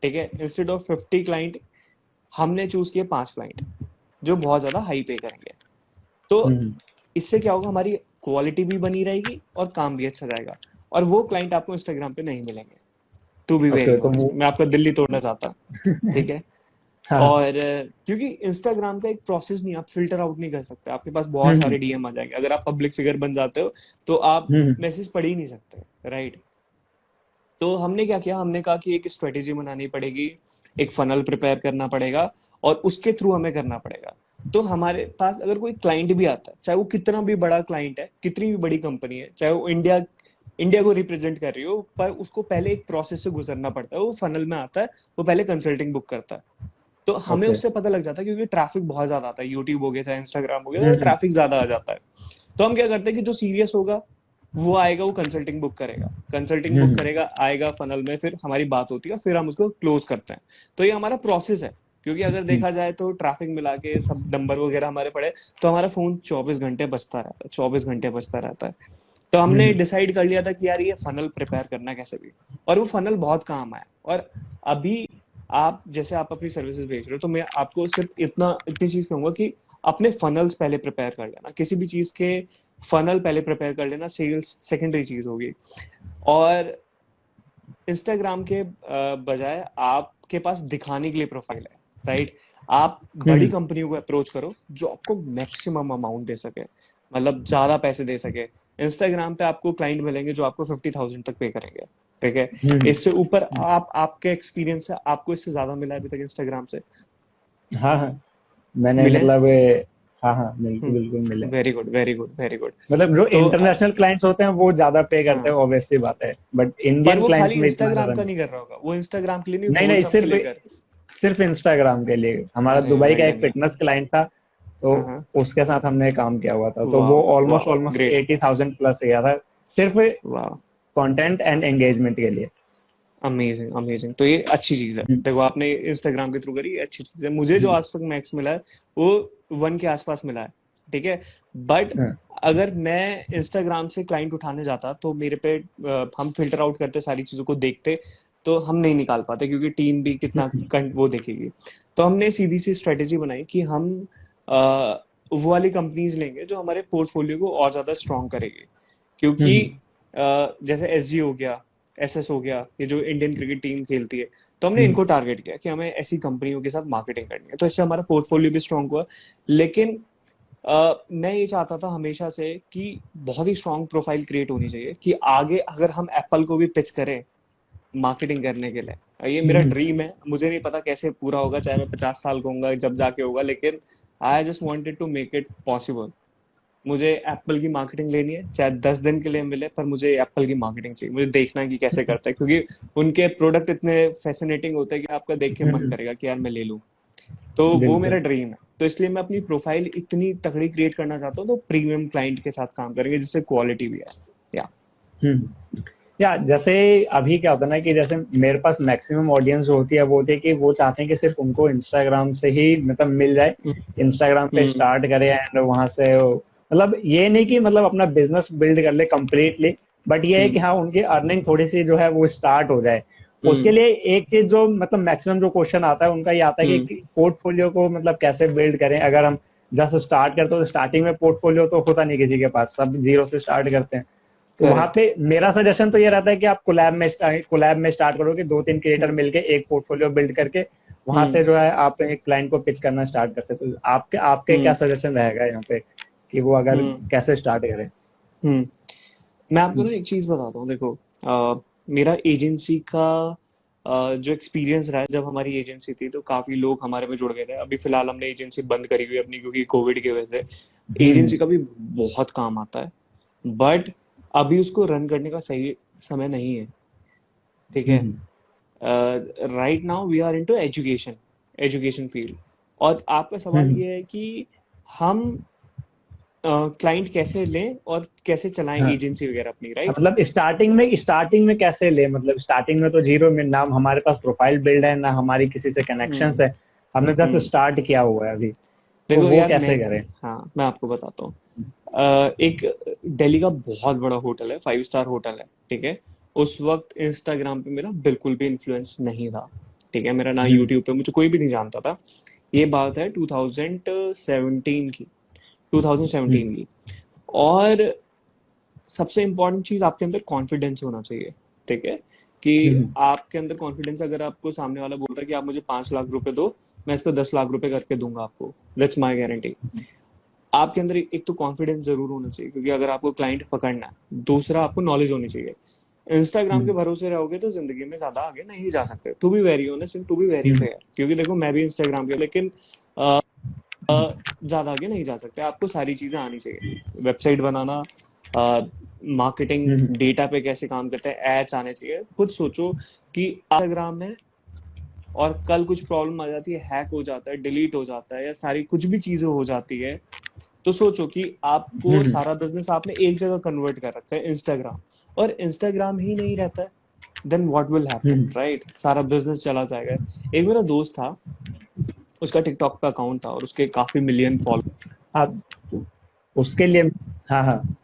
ठीक है, इंस्टेड ऑफ 50 क्लाइंट हमने चूज किए 5 क्लाइंट जो बहुत ज्यादा हाई पे करेंगे। तो हम्म। इससे क्या होगा, हमारी क्वालिटी भी बनी रहेगी और काम भी अच्छा जाएगा। और वो क्लाइंट आपको इंस्टाग्राम पे नहीं मिलेंगे, टू बी वेरी ओके तो ऑनेस्ट, वो मैं आपका दिल्ली तोड़ना चाहता, ठीक है। हाँ। और क्योंकि इंस्टाग्राम का एक प्रोसेस नहीं, आप फिल्टर आउट नहीं कर सकते, आपके पास बहुत हम्म सारे DM आ जाएंगे। अगर आप पब्लिक फिगर बन जाते हो तो आप हम्म मैसेज पढ़ ही नहीं सकते, राइट। तो हमने क्या किया, हमने कहा कि एक स्ट्रेटेजी बनानी पड़ेगी, एक फनल प्रिपेयर करना पड़ेगा और उसके थ्रू हमें करना पड़ेगा। तो हमारे पास अगर कोई क्लाइंट भी आता है, चाहे वो कितना भी बड़ा क्लाइंट है, कितनी भी बड़ी कंपनी है, चाहे वो इंडिया इंडिया को रिप्रेजेंट कर रही हो, पर उसको पहले एक प्रोसेस से गुजरना पड़ता है। वो फनल में आता है, वो पहले कंसल्टिंग बुक करता है। तो हमें ओके। उससे पता लग जाता है क्योंकि ट्रैफिक बहुत ज्यादा आता है, यूट्यूब हो गया चाहे इंस्टाग्राम हो गया, तो हम्म ट्रैफिक ज्यादा आ जाता है। तो हम क्या करते हैं कि जो सीरियस होगा वो आएगा, वो कंसल्टिंग बुक करेगा, कंसल्टिंग बुक हम्म करेगा, आएगा फनल में, फिर हमारी बात होती है, फिर हम उसको क्लोज करते हैं। तो ये हमारा प्रोसेस है। क्योंकि अगर हम्म देखा जाए तो ट्रैफिक मिला के सब नंबर वगैरह हमारे पड़े तो हमारा फोन 24 घंटे बजता रहता है, 24 घंटे बजता रहता है। तो हमने हम्म डिसाइड कर लिया था कि यार ये फनल प्रिपेयर करना है कैसे भी, और वो फनल बहुत काम आया। और अभी आप जैसे आप अपनी सर्विसेज भेज रहे हो तो मैं आपको सिर्फ इतनी चीज कहूंगा कि अपने फनल्स पहले प्रिपेयर कर लेना, किसी भी चीज के फनल पहले प्रिपेयर कर लेना, सेल्स सेकेंडरी चीज होगी। और इंस्टाग्राम के बजाय आपके पास दिखाने के लिए प्रोफाइल है, राइट। आप बड़ी हम्म, कंपनियों को अप्रोच करो जो आपको मैक्सिमम अमाउंट दे सके, मतलब ज्यादा पैसे दे सके। इंस्टाग्राम पे आपको क्लाइंट मिलेंगे जो आपको 50,000 तक पे करेंगे, ठीक है। इससे ऊपर आप आपके एक्सपीरियंस है, आपको इससे ज्यादा मिला है अभी तक इंस्टाग्राम से? हाँ हाँ। मैंने मिले? मतलब हाँ हाँ बिल्कुल बिल्कुल मिले। Very good, very good, very good. मतलब जो तो इंटरनेशनल क्लाइंट्स होते हैं वो ज्यादा पे करते हाँ, हैं, ऑब्वियस सी बात है, बट पर इंडियन वो खाली क्लाइंट्स में इतना इंस्टाग्राम ज्यादा का नहीं। नहीं कर रहा होगा, वो इंस्टाग्राम के लिए नहीं, नहीं होल नहीं, सब के सिर्फ लिए कर। सिर्फ इंस्टाग्राम के लिए। हमारा अरे दुबई का बढ़िया एक यार। फिटनेस क्लाइंट था, तो हाँ हाँ। उसके साथ हमने काम किया हुआ था, तो वाह, वो ऑलमोस्ट वाह, ऑलमोस्ट ग्रेट। 80,000 प्लस गया था, सिर्फ वाह, कंटेंट एंड एंगेजमेंट के लिए। Amazing, amazing. तो ये अच्छी चीज है, हम्म, देखो आपने इंस्टाग्राम के थ्रू करी, ये अच्छी चीज है। मुझे जो हम्म, आज तक मैक्स मिला है वो 1 के आसपास मिला है, ठीक है। बट हाँ, अगर मैं इंस्टाग्राम से क्लाइंट उठाने जाता तो मेरे पे हम फिल्टर आउट करते, सारी चीजों को देखते, तो हम नहीं निकाल पाते क्योंकि टीम भी कितना वो देखेगी। तो हमने सीधी सी स्ट्रेटेजी बनाई कि हम वो वाली कंपनीज लेंगे जो हमारे पोर्टफोलियो को और ज्यादा स्ट्रॉन्ग करेगी। क्योंकि हम्म, जैसे SG हो गया, SS हो गया, ये जो इंडियन क्रिकेट टीम खेलती है, तो हमने हम्म, इनको टारगेट किया कि हमें ऐसी कंपनियों के साथ मार्केटिंग करनी है, तो इससे हमारा पोर्टफोलियो भी स्ट्रांग हुआ। लेकिन मैं ये चाहता था हमेशा से कि बहुत ही स्ट्रांग प्रोफाइल क्रिएट होनी चाहिए कि आगे अगर हम एप्पल को भी पिच करें मार्केटिंग करने के लिए, ये मेरा हम्म, ड्रीम है। मुझे नहीं पता कैसे पूरा होगा, चाहे मैं 50 साल का होऊंगा जब जाके होगा, लेकिन I just wanted to make it possible. मुझे एप्पल की मार्केटिंग लेनी है, चाहे 10 दिन के लिए मिले, पर मुझे एप्पल की मार्केटिंग चाहिए। मुझे देखना है कि कैसे करता है, क्योंकि उनके प्रोडक्ट इतने फैसिनेटिंग होते हैं कि आपका देख के मन हम्म, करेगा कि यार मैं ले लूं। तो वो बिल्कुल। मेरा ड्रीम है। तो इसलिए मैं अपनी प्रोफाइल इतनी तगड़ी क्रिएट करना चाहता हूँ, तो प्रीमियम क्लाइंट के साथ काम करेंगे जिससे क्वालिटी भी है। या या जैसे अभी क्या होता है ना कि जैसे मेरे पास मैक्सिमम ऑडियंस जो होती है वो होती है कि वो चाहते हैं कि सिर्फ उनको इंस्टाग्राम से ही मतलब मिल जाए, इंस्टाग्राम पे हम्म स्टार्ट करें एंड वहां से मतलब ये नहीं कि मतलब अपना बिजनेस बिल्ड कर ले कम्प्लीटली, बट ये है कि हम्म हाँ उनकी अर्निंग थोड़ी सी जो है वो स्टार्ट हो जाए। उसके हम्म लिए एक चीज जो मतलब मैक्सिमम जो क्वेश्चन आता है उनका ये आता है हम्म कि पोर्टफोलियो को मतलब कैसे बिल्ड करें, अगर हम जस्ट स्टार्ट करते हो तो स्टार्टिंग में पोर्टफोलियो तो होता नहीं किसी के पास, सब जीरो से स्टार्ट करते हैं। तो वहां करेक्ट। पे मेरा सजेशन तो ये रहता है कि आप कोलैब में स्टार्ट करोगे, दो तीन क्रिएटर हम्म। मिलके एक पोर्टफोलियो बिल्ड करके वहां हम्म। से जो है आप एक क्लाइंट को पिच करना स्टार्ट कर सकते हो। आपके आपके क्या हम्म। सजेशन रहेगा यहाँ पे कि वो अगर हम्म। कैसे स्टार्ट करें? हम्म। मैं आपको ना एक चीज बताता हूँ, देखो, मेरा एजेंसी का जो एक्सपीरियंस रहा है, जब हमारी एजेंसी थी तो काफी लोग हमारे में जुड़ गए थे। अभी फिलहाल हमने एजेंसी बंद करी हुई है अपनी, क्योंकि कोविड की वजह से। हम्म एजेंसी का भी बहुत काम आता है, बट अभी उसको रन करने का सही समय नहीं है। ठीक है। Hmm right now we are into education, education field. और आपका सवाल हम्म, ये है कि हम क्लाइंट कैसे लें और कैसे चलाएं हाँ। एजेंसी वगैरह अपनी, राइट? मतलब स्टार्टिंग में कैसे ले, मतलब स्टार्टिंग में तो जीरो में ना हमारे पास प्रोफाइल बिल्ड है ना हमारी किसी से कनेक्शंस हम्म। है, हमने जस्ट हम्म। स्टार्ट किया हुआ है अभी, तो देखो वो यार, मैं, कैसे करें? हाँ, मैं आपको बताता हूँ। एक दिल्ली का बहुत बड़ा होटल है, 5 स्टार होटल है। ठीक है। उस वक्त इंस्टाग्राम पे मेरा बिल्कुल भी इन्फ्लुएंस नहीं था। ठीक है। मेरा ना हम्म यूट्यूब पे मुझे कोई भी नहीं जानता था। ये बात है 2017 की, 2017 हम्म की। और सबसे इंपॉर्टेंट चीज, आपके अंदर कॉन्फिडेंस होना चाहिए। ठीक है। कि हम्म आपके अंदर कॉन्फिडेंस, अगर आपको सामने वाला बोलता है कि आप मुझे 5 लाख रुपए दो, मैं इसको 10 लाख रुपए करके दूंगा आपको, दैट्स माई गारंटी। आपके अंदर एक तो कॉन्फिडेंस जरूर होना चाहिए, क्योंकि अगर आपको क्लाइंट पकड़ना है। दूसरा, आपको नॉलेज होनी चाहिए। इंस्टाग्राम के हम्म भरोसे रहोगे तो जिंदगी में ज्यादा आगे नहीं जा सकते। To be very honest and to be very hmm fair, क्योंकि देखो मैं भी इंस्टाग्राम पे, लेकिन ज्यादा आगे नहीं जा सकते। आपको सारी चीजें आनी चाहिए, वेबसाइट बनाना, मार्केटिंग, हम्म डेटा पे कैसे काम करते हैं, एड्स आने चाहिए। खुद सोचो कि इंस्टाग्राम में, और कल कुछ प्रॉब्लम आ जाती है, हैक हो जाता है, डिलीट हो जाता है, या सारी कुछ भी चीजें हो जाती है, तो सोचो कि आपको हम्म सारा बिजनेस आपने एक जगह कन्वर्ट कर रखा है, इंस्टाग्राम, और इंस्टाग्राम ही नहीं रहता है, then what will happen, hmm, right? सारा बिजनेस चला जाएगा। एक मेरा दोस्त था, उसका टिकटॉक पे अकाउंट था और उसके काफी मिलियन फॉलो। आप उसके लिए, हाँ हाँ।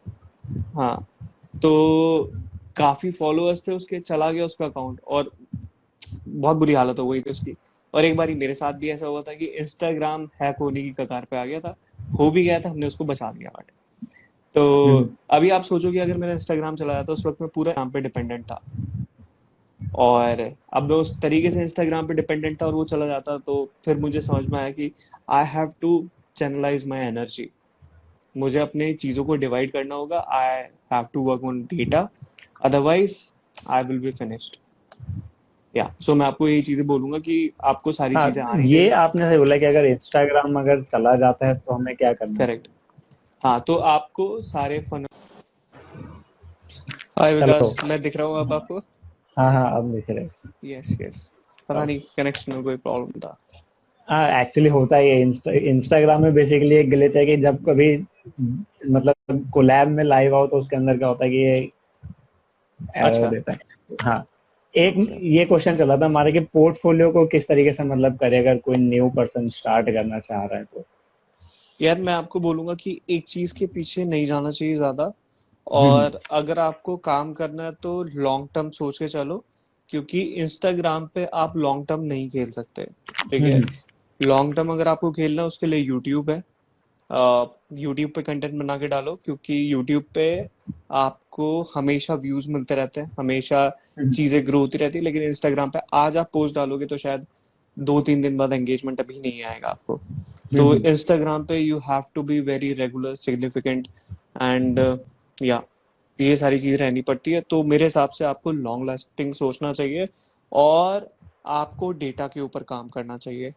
हाँ। तो काफी फॉलोअर्स थे उसके, चला गया उसका अकाउंट, और बहुत बुरी हालत हो गई थी उसकी। और एक बार मेरे साथ भी ऐसा हुआ था कि इंस्टाग्राम हैक होने की कगार पे आ गया था, हो भी गया था, हमने उसको बचा लिया, बट तो हम्म अभी आप सोचो कि अगर मेरा इंस्टाग्राम चलाया था उस वक्त, मैं पूरा काम पे डिपेंडेंट था, और अब मैं उस तरीके से इंस्टाग्राम पे डिपेंडेंट था और वो चला जाता, तो फिर मुझे समझ में आया कि I have to channelise my energy. मुझे अपने चीजों को डिवाइड करना होगा। I have to work on data, otherwise I will be finished. Yeah so मैं आपको यही चीजें बोलूंगा कि आपको सारी हाँ, चीजें आनी ये चाहिए। आपने सही बोला कि अगर इंस्टाग्राम अगर चला जाता है तो हमें क्या करना करेक्ट। चाहिए? हाँ, तो आपको सारे फन। Hi hello. विकास, मैं दिख रहा हूँ अब आपको? हाँ हाँ, अब दिख रहे। Yes yes. पता नहीं कनेक्शन में कोई प्रॉब्लम था। हाँ, एक्चुअली होता ही है। इंस्टाग्राम में बेसिकली एक ग्लिच है कि जब कभी मतलब कोलैब में लाइव आओ तो उसके अंदर क्या होता है कि ये एरर अच्छा। देता है। हाँ, एक ओके। ये क्वेश्चन चला था हमारे कि पोर्टफोलियो को किस तरीके से मतलब करे अगर कोई न्यू पर्सन स्टार्ट करना चाह रहा है तो। यार मैं आपको बोलूंगा कि एक चीज के पीछे नहीं जाना चाहिए ज्यादा, हम्म और अगर आपको काम करना है तो लॉन्ग टर्म सोच के चलो, क्योंकि इंस्टाग्राम पे आप लॉन्ग टर्म नहीं खेल सकते। ठीक है। हम्म लॉन्ग टर्म अगर आपको खेलना है, उसके लिए यूट्यूब है। यूट्यूब पे कंटेंट बना के डालो, क्योंकि यूट्यूब पे आपको हमेशा व्यूज मिलते रहते हैं, हमेशा हम्म चीजें ग्रो होती रहती है। लेकिन इंस्टाग्राम पे आज आप पोस्ट डालोगे तो शायद 2-3 दिन बाद एंगेजमेंट अभी नहीं आएगा आपको। तो हम्म इंस्टाग्राम पे you have to be very regular, significant, and yeah ये सारी चीजें रहनी पड़ती है। तो मेरे हिसाब से आपको लॉन्ग लास्टिंग सोचना चाहिए, और आपको डेटा के ऊपर काम करना चाहिए।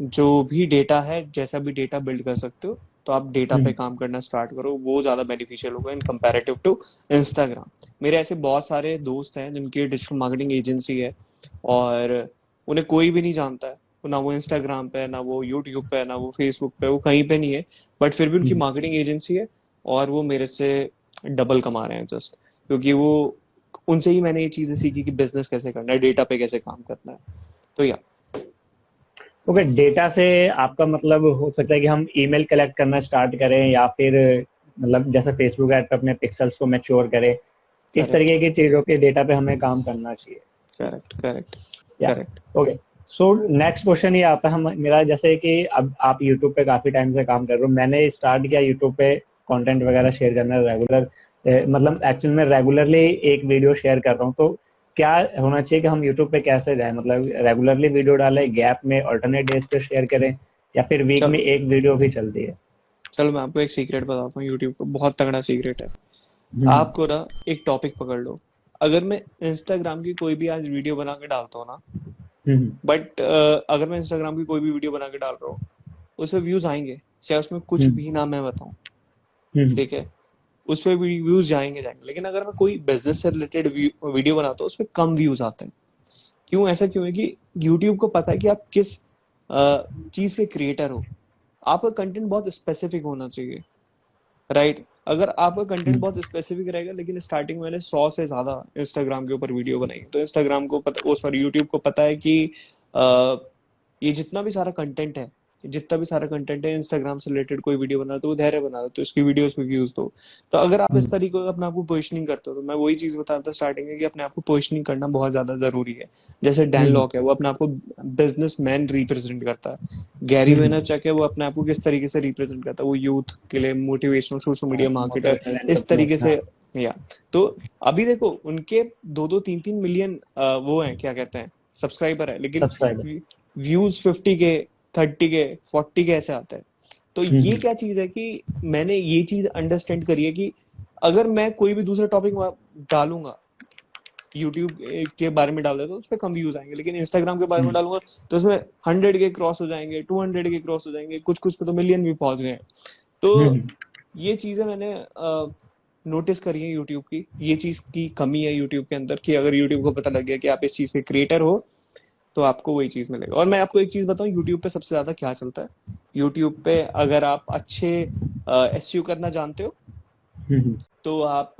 जो भी डेटा है, जैसा भी डेटा बिल्ड कर सकते हो, तो आप डेटा पे हम्म काम करना स्टार्ट करो, वो ज़्यादा बेनिफिशियल होगा इन कंपैरेटिव टू इंस्टाग्राम। मेरे ऐसे बहुत सारे दोस्त हैं जिनकी डिजिटल मार्केटिंग एजेंसी है, और उन्हें कोई भी नहीं जानता है, ना वो इंस्टाग्राम पे है, ना वो यूट्यूब पे है, ना वो फेसबुक पे, वो कहीं पे नहीं है, बट फिर भी उनकी हम्म। मार्केटिंग एजेंसी है, और वो मेरे से डबल कमा रहे हैं, जस्ट क्योंकि वो, उनसे ही मैंने ये चीज़ें सीखी कि बिजनेस कैसे करना है, डेटा पे कैसे काम करना है। तो या ओके, डेटा से आपका मतलब हो सकता है कि हम ईमेल कलेक्ट करना स्टार्ट करें या फिर मतलब जैसे फेसबुक ऐड पे अपने पिक्सल्स को मैच्योर करें, इस करेक्ट तरीके की चीज़ों के डेटा पे हमें काम करना चाहिए। करेक्ट करेक्ट या correct. Okay, so next question ये आता है हम मेरा, जैसे कि अब आप यूट्यूब पे काफी टाइम से काम कर रहे हो, मैंने स्टार्ट किया यूट्यूब पे कंटेंट वगैरह शेयर करना रेगुलर, मतलब एक्चुअल में रेगुलरली एक वीडियो शेयर कर रहा हूँ। तो क्या होना चाहिए कि हम यूट्यूब पे कैसे जाएं, मतलब रेगुलरली वीडियो डालें, गैप में अल्टरनेट डेज पे शेयर करें, या फिर वीक चल में एक वीडियो भी चलती है? चलो मैं आपको एक सीक्रेट बताता हूँ, यूट्यूब का बहुत तगड़ा सीक्रेट है। हम्म। आपको ना एक टॉपिक पकड़ लो। अगर मैं इंस्टाग्राम की कोई भी आज वीडियो बना के डालता हूँ ना, हम्म। बट अगर मैं इंस्टाग्राम की कोई भी वीडियो बना के डाल रहा हूँ, उसमें व्यूज आएंगे, चाहे उसमें कुछ हम्म। भी ना मैं बताऊं। हम्म। ठीक है, उस पर भी व्यूज जाएंगे जाएंगे, लेकिन अगर मैं कोई बिजनेस से रिलेटेड वीडियो बनाता हूँ, उस पर कम व्यूज आते हैं। क्यों? ऐसा क्यों है कि यूट्यूब को पता है कि आप किस चीज के क्रिएटर हो। आपका कंटेंट बहुत स्पेसिफिक होना चाहिए, राइट? अगर आपका कंटेंट हम्म। बहुत स्पेसिफिक रहेगा, लेकिन स्टार्टिंग में मैंने 100 से ज्यादा इंस्टाग्राम के ऊपर वीडियो बनाई, तो इंस्टाग्राम को पता, ओ सॉरी, यूट्यूब को पता है कि अ, ये जितना भी सारा कंटेंट है, जितना भी सारा कंटेंट है इंस्टाग्राम से रिलेटेड, कोई वीडियो बना तो वो धैर्य बना दो, तो इसकी वीडियोस में व्यूज दो। तो अगर आप इस हम्म। तरीके का अपने आप को पोजिशनिंग करते हो, तो मैं वही चीज बताता था स्टार्टिंग में कि अपने आप को पोजिशनिंग करना बहुत ज्यादा जरूरी है। जैसे डैन हम्म। लॉक है, वो अपने आप को बिजनेस मैन रिप्रेजेंट करता है। गैरी हम्म। वेनरचक है, वो अपने आप को किस तरीके से रिप्रेजेंट करता है, वो यूथ के लिए motivational social media marketer, motivational इस तरीके एंटरप्रेन्योर, से। हाँ। या तो अभी देखो, उनके 2-2 3-3 मिलियन वो हैं, क्या कहते हैं, सब्सक्राइबर है, लेकिन सब्सक्राइबर। व्यूज 50 के, 30 के, 40 के ऐसे आते हैं। तो ये हम्म। क्या चीज है कि मैंने ये चीज अंडरस्टैंड करी है कि अगर मैं कोई भी दूसरा टॉपिक डालूंगा, यूट्यूब के बारे में डाल देता तो उस पर कम व्यूज आएंगे, लेकिन इंस्टाग्राम के बारे में हम्म। डालूंगा तो उसमें 100 के क्रॉस हो जाएंगे, 200 के क्रॉस हो जाएंगे, कुछ कुछ पे तो मिलियन भी पहुंच गए हैं। तो हम्म। ये चीजें मैंने नोटिस करी है यूट्यूब की, ये चीज की कमी है यूट्यूब के अंदर, कि अगर यूट्यूब को पता लग गया कि आप इस चीज के क्रिएटर हो, तो आपको वही चीज मिलेगा। और मैं आपको एक चीज बताऊं, यूट्यूब पे सबसे ज्यादा क्या चलता है। यूट्यूब पे अगर आप अच्छे एसईओ करना जानते हो, हम्म। तो आप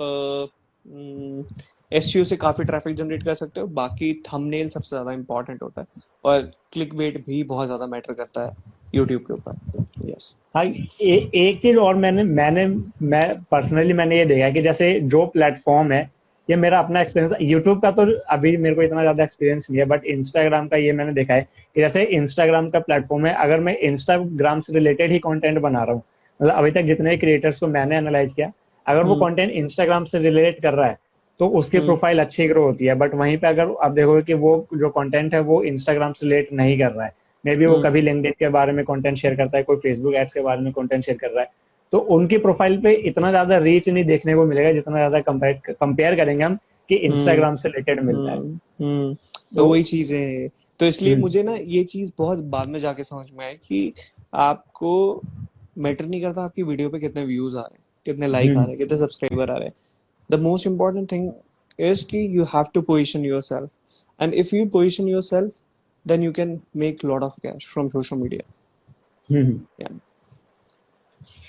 एसईओ से काफी ट्रैफिक जनरेट कर सकते हो। बाकी थंबनेल सबसे ज्यादा इंपॉर्टेंट होता है, और क्लिक बेट भी बहुत ज्यादा मैटर करता है यूट्यूब के ऊपर। यस। हाँ, एक चीज और मैंने मैंने मैं पर्सनली मैंने ये देखा है कि जैसे जो प्लेटफॉर्म है, ये मेरा अपना एक्सपीरियंस, यूट्यूब का तो अभी मेरे को इतना ज्यादा एक्सपीरियंस नहीं है, बट इंस्टाग्राम का ये मैंने देखा है कि जैसे इंस्टाग्राम का प्लेटफॉर्म है, अगर मैं इंस्टाग्राम से रिलेटेड ही कंटेंट बना रहा हूँ, मतलब अभी तक जितने क्रिएटर्स को मैंने एनालाइज किया, अगर वो हम्म। कंटेंट इंस्टाग्राम से रिलेट कर रहा है तो उसकी हम्म। प्रोफाइल अच्छी ग्रो होती है। बट वहीं पे अगर आप देखोगे कि वो जो कंटेंट है वो इंस्टाग्राम से रिलेट नहीं कर रहा है, मे बी वो हम्म। कभी लिंक्डइन के बारे में कंटेंट शेयर करता है, कोई फेसबुक एड्स के बारे में कंटेंट शेयर कर रहा है, तो उनकी प्रोफाइल पे इतना ज्यादा रीच नहीं देखने को मिलेगा जितना ज्यादा कंपेयर करेंगे हम कि हम्म। इंस्टाग्राम से रिलेटेड मिलता है। तो तो वही चीज है। तो इसलिए हम्म। मुझे ना ये चीज बहुत बाद में जाके समझ में आई कि आपको मैटर नहीं करता आपकी वीडियो पे कितने व्यूज आ रहे हैं, कितने लाइक आ हम्म। रहे हैं, कितने सब्सक्राइबर आ रहे हैं। The most important thing is कि you have to position yourself, and if you position yourself, then you can make lot of cash from social media. Hmm. Yeah.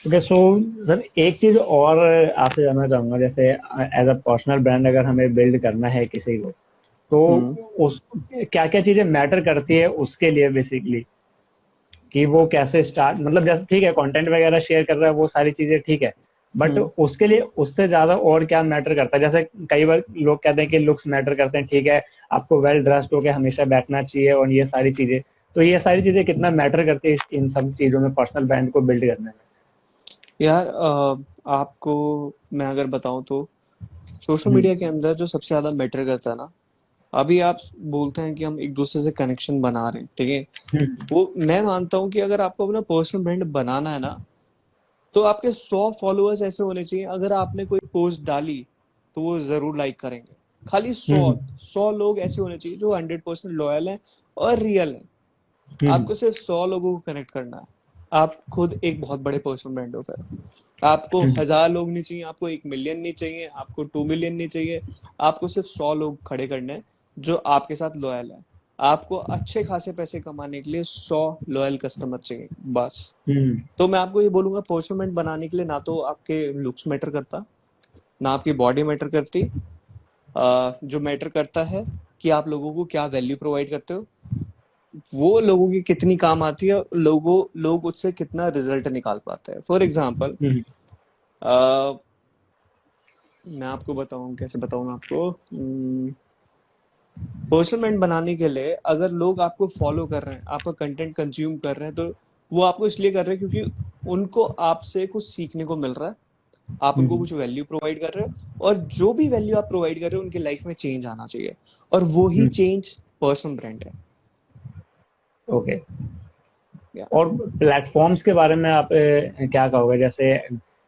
Okay, so sir एक चीज और आपसे जानना चाहूंगा, जैसे एज अ पर्सनल ब्रांड अगर हमें बिल्ड करना है किसी को, तो हम्म। उस क्या क्या चीजें मैटर करती है उसके लिए बेसिकली, कि वो कैसे स्टार्ट, मतलब जैसे ठीक है कंटेंट वगैरह शेयर कर रहा है वो सारी चीजें ठीक है, बट हम्म। उसके लिए उससे ज्यादा और क्या मैटर करता है? जैसे कई बार लोग कहते हैं कि लुक्स मैटर करते हैं, ठीक है, आपको वेल ड्रेस्ड होके हमेशा बैठना चाहिए और ये सारी चीजें, तो ये सारी चीजें कितना मैटर करती है इन सब चीजों में पर्सनल ब्रांड को बिल्ड करने यार आपको मैं अगर बताऊं तो सोशल में? मीडिया के अंदर जो सबसे ज्यादा मैटर करता है ना, अभी आप बोलते हैं कि हम एक दूसरे से कनेक्शन बना रहे हैं, ठीक है। हम्म। वो मैं मानता हूँ कि अगर आपको अपना पर्सनल ब्रांड बनाना है ना, तो आपके 100 फॉलोअर्स ऐसे होने चाहिए, अगर आपने कोई पोस्ट डाली तो वो जरूर लाइक करेंगे। खाली सौ हम्म। 100 लोग ऐसे होने चाहिए जो 100% लॉयल हैं और रियल हैं। हम्म। आपको सिर्फ 100 लोगों को कनेक्ट करना है। आप खुद एक बहुत बड़े पर्सनल ब्रांड हो फिर। आपको हम्म। 1000 लोग नहीं चाहिए, आपको 1 मिलियन नहीं चाहिए, आपको 2 मिलियन नहीं चाहिए। आपको सिर्फ 100 लोग खड़े करने हैं जो आपके साथ लॉयल है। आपको अच्छे खासे पैसे कमाने के लिए 100 लॉयल कस्टमर चाहिए, बस। हम्म। तो मैं आपको ये बोलूंगा, पर्सनल ब्रांड बनाने के लिए ना तो आपके लुक्स मैटर करता, ना आपकी बॉडी मैटर करती। जो मैटर करता है कि आप लोगों को क्या वैल्यू प्रोवाइड करते हो, वो लोगों की कितनी काम आती है, लोग उससे कितना रिजल्ट निकाल पाते हैं। फॉर एग्जाम्पल, हम्म। मैं आपको बताऊं, कैसे बताऊं मैं आपको, पर्सनल ब्रांड बनाने के लिए अगर लोग आपको फॉलो कर रहे हैं, आपका कंटेंट कंज्यूम कर रहे हैं, तो वो आपको इसलिए कर रहे हैं क्योंकि उनको आपसे कुछ सीखने को मिल रहा है, आप उनको हम्म। कुछ वैल्यू प्रोवाइड कर रहे हो, और जो भी वैल्यू आप प्रोवाइड कर रहे हो उनकी लाइफ में चेंज आना चाहिए, और वो ही हम्म। चेंज पर्सनल ब्रांड है। ओके। या और प्लेटफॉर्म्स के बारे में आप क्या कहोगे? जैसे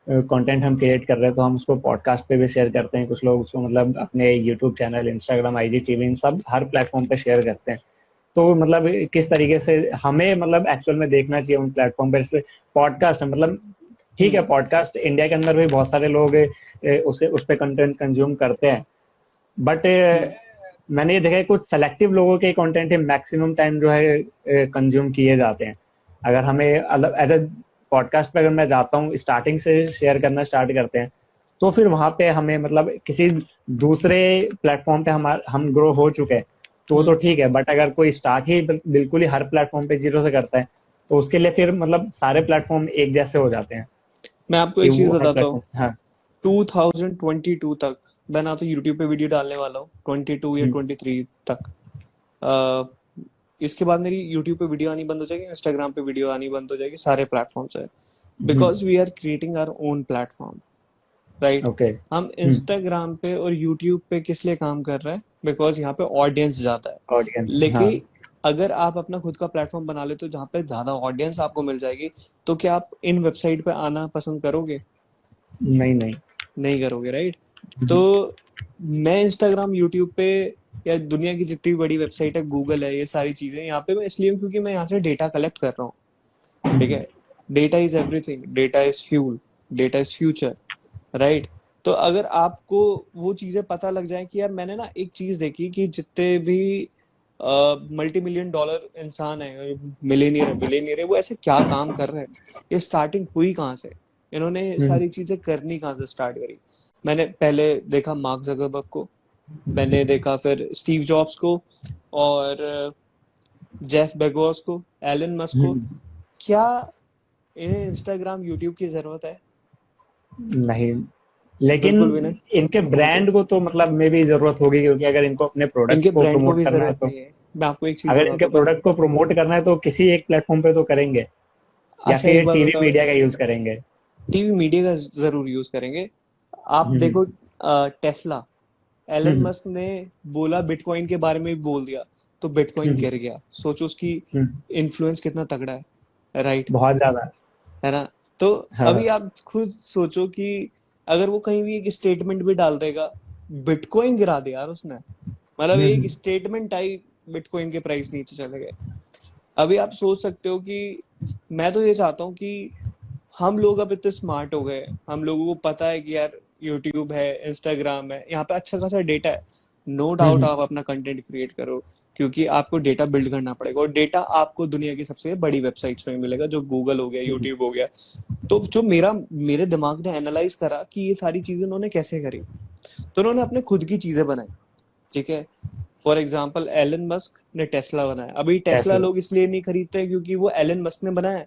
कंटेंट हम क्रिएट कर रहे हैं तो हम उसको पॉडकास्ट पे भी शेयर करते हैं, कुछ लोग उसको मतलब अपने यूट्यूब चैनल, इंस्टाग्राम, आईजीटीवी, इन सब हर प्लेटफॉर्म पे शेयर करते हैं। तो मतलब किस तरीके से हमें मतलब एक्चुअल में देखना चाहिए उन प्लेटफॉर्म पे? जैसे पॉडकास्ट है, मतलब ठीक है, हम्म पॉडकास्ट इंडिया के अंदर भी बहुत सारे लोग उसे उस पे कंटेंट कंज्यूम करते हैं, बट हम्म मैंने ये देखा है कुछ सेलेक्टिव लोगों के कंटेंट ही मैक्सिमम टाइम जो है कंज्यूम किए जाते हैं। अगर हमें अलग एज ए पॉडकास्ट पे अगर मैं जाता हूँ, स्टार्टिंग से शेयर करना स्टार्ट करते हैं, तो फिर वहां पे हमें मतलब किसी दूसरे प्लेटफॉर्म पे हम ग्रो हो चुके हैं तो वो तो हम्म ठीक है, बट अगर कोई स्टार्ट ही बिल्कुल ही हर प्लेटफॉर्म पे जीरो से करता है तो उसके लिए फिर मतलब सारे प्लेटफॉर्म एक जैसे हो जाते हैं मैं आपको कि एक चीज वो हर बताता हूँ। प्लेटफॉर्म। हाँ। 2022 तक मैं ना तो यूट्यूब पे वीडियो डालने वाला हूँ, 22 या हम्म। 23 तक। अ, इसके बाद मेरी यूट्यूब पे वीडियो आनी बंद हो जाएगी, इंस्टाग्राम पे वीडियो आनी बंद हो जाएगी, सारे प्लेटफॉर्म से, hmm. Because we are creating our own platform, right. Okay. हम इंस्टाग्राम पे और यूट्यूब पे किस लिए काम कर रहे हैं? बिकॉज यहाँ पे ऑडियंस ज्यादा है। ऑडियंस। हाँ। लेकिन अगर आप अपना खुद का प्लेटफॉर्म बना लेते हो जहाँ पे ज्यादा ऑडियंस आपको मिल जाएगी, तो क्या आप इन वेबसाइट पे आना पसंद करोगे? नहीं नहीं। नहीं करोगे, राइट। तो हम्म। मैं इंस्टाग्राम, यूट्यूब पे, या दुनिया की जितनी भी बड़ी वेबसाइट है, गूगल है, ये सारी चीजें यहाँ पे मैं इसलिए हूँ क्योंकि मैं यहाँ से डेटा कलेक्ट कर रहा हूँ। ठीक हम्म। है। Data is everything, data is fuel, data is future, right. तो अगर आपको वो चीजें पता लग जाए कि यार मैंने ना एक चीज देखी कि जितने भी मल्टी मिलियन डॉलर इंसान है, मिलेनियर है, बिलेनियर है, वो ऐसे क्या काम कर रहे हैं, ये स्टार्टिंग हुई कहाँ से, इन्होंने ये हम्म। सारी चीजें करनी कहाँ से स्टार्ट करी। मैंने पहले देखा मार्क जकरबर्ग को, मैंने देखा फिर स्टीव जॉब्स को, और जेफ बेगोस को, एलन मस्क को। हम्म। क्या इन्हें इंस्टाग्राम, यूट्यूब की जरूरत है? नहीं, लेकिन बिल्कुल भी नहीं। इनके हाँ जी। ब्रांड को तो मतलब में भी जरूरत होगी, क्योंकि अगर इनको अपने प्रोडक्ट इनके को ब्रांड को प्रमोट भी करना है जरूरत तो, नहीं है। मैं आपको एक चीज अगर इनके बताता हूँ, मैं प्रोडक्ट को प्रमोट करना है तो किसी एक प्लेटफॉर्म पे तो करेंगे, या अच्छा एक फिर बात टीवी बताओ, मीडिया का यूज करेंगे। टीवी मीडिया का जरूर यूज करेंगे। आप हम्म। देखो, टेस्ला, एलन हम्म। मस्क ने बोला, बिटकॉइन के बारे में भी बोल दिया, तो बिटकॉइन हम्म। गिर गया। सोचो उसकी हम्म। इन्फ्लुएंस कितना तगड़ा है, राइट। बहुत ज्यादा। है ना। तो अभी हाँ। आप खुद सोचो कि अगर वो कहीं भी एक स्टेटमेंट भी डाल देगा, बिटकॉइन गिरा दिया यार उसने, मतलब एक हम्म। स्टेटमेंट आई, बिटकॉइन के प्राइस नीचे चले गए। अभी आप सोच सकते हो कि मैं तो ये चाहता हूँ कि हम लोग अब इतने स्मार्ट हो गए, हम लोगों को पता है कि यार यूट्यूब है, इंस्टाग्राम है, यहाँ पे अच्छा खासा डेटा है। नो डाउट हम्म। आप अपना कंटेंट क्रिएट करो, क्योंकि आपको डेटा बिल्ड करना पड़ेगा, और डेटा आपको दुनिया की सबसे बड़ी वेबसाइट्स में मिलेगा, जो गूगल हो गया, हम्म। यूट्यूब हो गया। तो जो मेरे दिमाग ने एनालाइज करा कि ये सारी चीजें उन्होंने कैसे करी, तो उन्होंने अपने खुद की चीजें बनाई। ठीक है। फॉर एग्जाम्पल एलन मस्क ने टेस्ला बनाया। अभी टेस्ला टेस्ला। लोग इसलिए नहीं खरीदते क्योंकि वो एलन मस्क ने बनाया है।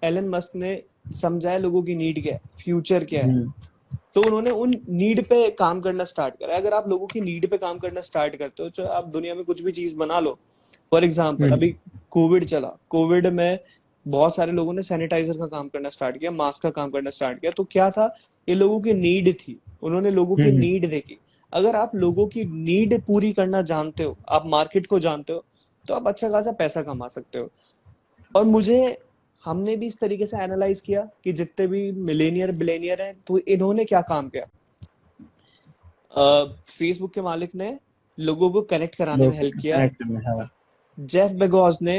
एलन मस्क ने समझाया लोगों की नीड क्या है, फ्यूचर क्या है। हम्म। तो उन्होंने उन नीड पे काम करना स्टार्ट करा। अगर आप लोगों की नीड पे काम करना स्टार्ट करते हो, तो आप दुनिया में कुछ भी चीज बना लो। फॉर एग्जाम्पल हम्म। अभी कोविड चला, कोविड में बहुत सारे लोगों ने सैनिटाइजर का काम करना स्टार्ट किया, मास्क का काम करना स्टार्ट किया। तो क्या था, ये लोगों की नीड थी, उन्होंने लोगों की हम्म। नीड देखी। अगर आप लोगों की नीड पूरी करना जानते हो, आप मार्केट को जानते हो, तो आप अच्छा खासा पैसा कमा सकते हो। और मुझे, हमने भी इस तरीके से एनालाइज किया कि जितने भी मिलेनियर बिलेनियर हैं, तो इन्होंने क्या काम किया। फेसबुक के मालिक ने लोगों को कनेक्ट कराने में लोग हेल्प किया। कनेक्ट करना है। जेफ बेगोस ने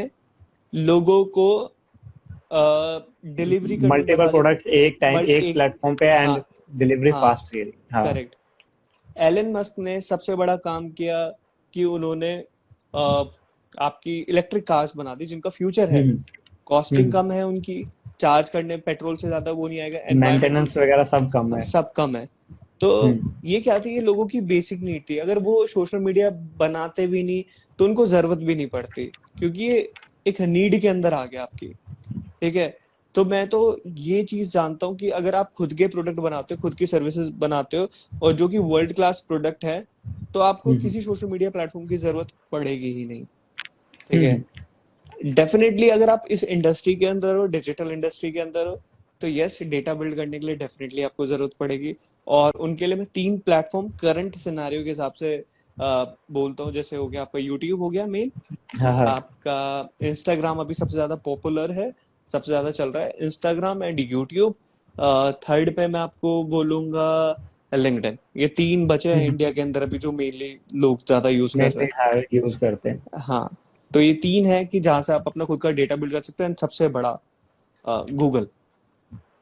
लोगों को डिलीवरी करनी मल्टीपल बता दी। प्रोडक्ट्स एक टाइम मल्ट एक एक प्लेटफॉर्म पे हाँ, एंड डिलीवरी हाँ, फास्ट रही। हाँ। करेक्ट। एलन मस्क ने सबसे बड़ा काम किया कि उन्होंने आपकी इलेक्ट्रिक कार्स बना दी, जिनका फ्यूचर है। हम्म। कॉस्टिंग हम्म। कम है उनकी, चार्ज करने पेट्रोल से ज्यादा वो नहीं आएगा, एनवायरमेंटल, मेंटेनेंस वगैरह सब कम है। सब कम है। तो हम्म। ये क्या थी, ये लोगों की बेसिक नीड थी। अगर वो सोशल मीडिया बनाते भी नहीं, तो उनको जरूरत भी नहीं पड़ती, क्योंकि ये एक नीड के अंदर आ गया आपकी। ठीक है। तो मैं तो ये चीज जानता हूँ कि अगर आप खुद के प्रोडक्ट बनाते हो, खुद की सर्विसेज बनाते हो, और जो कि वर्ल्ड क्लास प्रोडक्ट है, तो आपको हम्म किसी सोशल मीडिया प्लेटफॉर्म की जरूरत पड़ेगी ही नहीं। ठीक है। हम्म डेफिनेटली अगर आप इस इंडस्ट्री के अंदर हो, डिजिटल इंडस्ट्री के अंदर हो, तो यस, डेटा बिल्ड करने के लिए डेफिनेटली आपको जरूरत पड़ेगी। और उनके लिए मैं 3 प्लेटफॉर्म करंट सिनेरियो के हिसाब से बोलता हूँ। जैसे हो गया आपका यूट्यूब हो गया मेन, हाँ हाँ आपका इंस्टाग्राम अभी सबसे ज्यादा पॉपुलर है, सबसे ज्यादा चल रहा है इंस्टाग्राम एंड यूट्यूब। थर्ड पे मैं आपको बोलूंगा लिंक्डइन। ये 3 बचे हैं इंडिया के अंदर अभी जो मेनली लोग ज्यादा यूज कर रहे मेनली हाँ यूज करते हैं। हैं। हाँ, तो ये 3 है कि जहां से आप अपना खुद का डेटा बिल्ड कर सकते हैं। And सबसे बड़ा गूगल,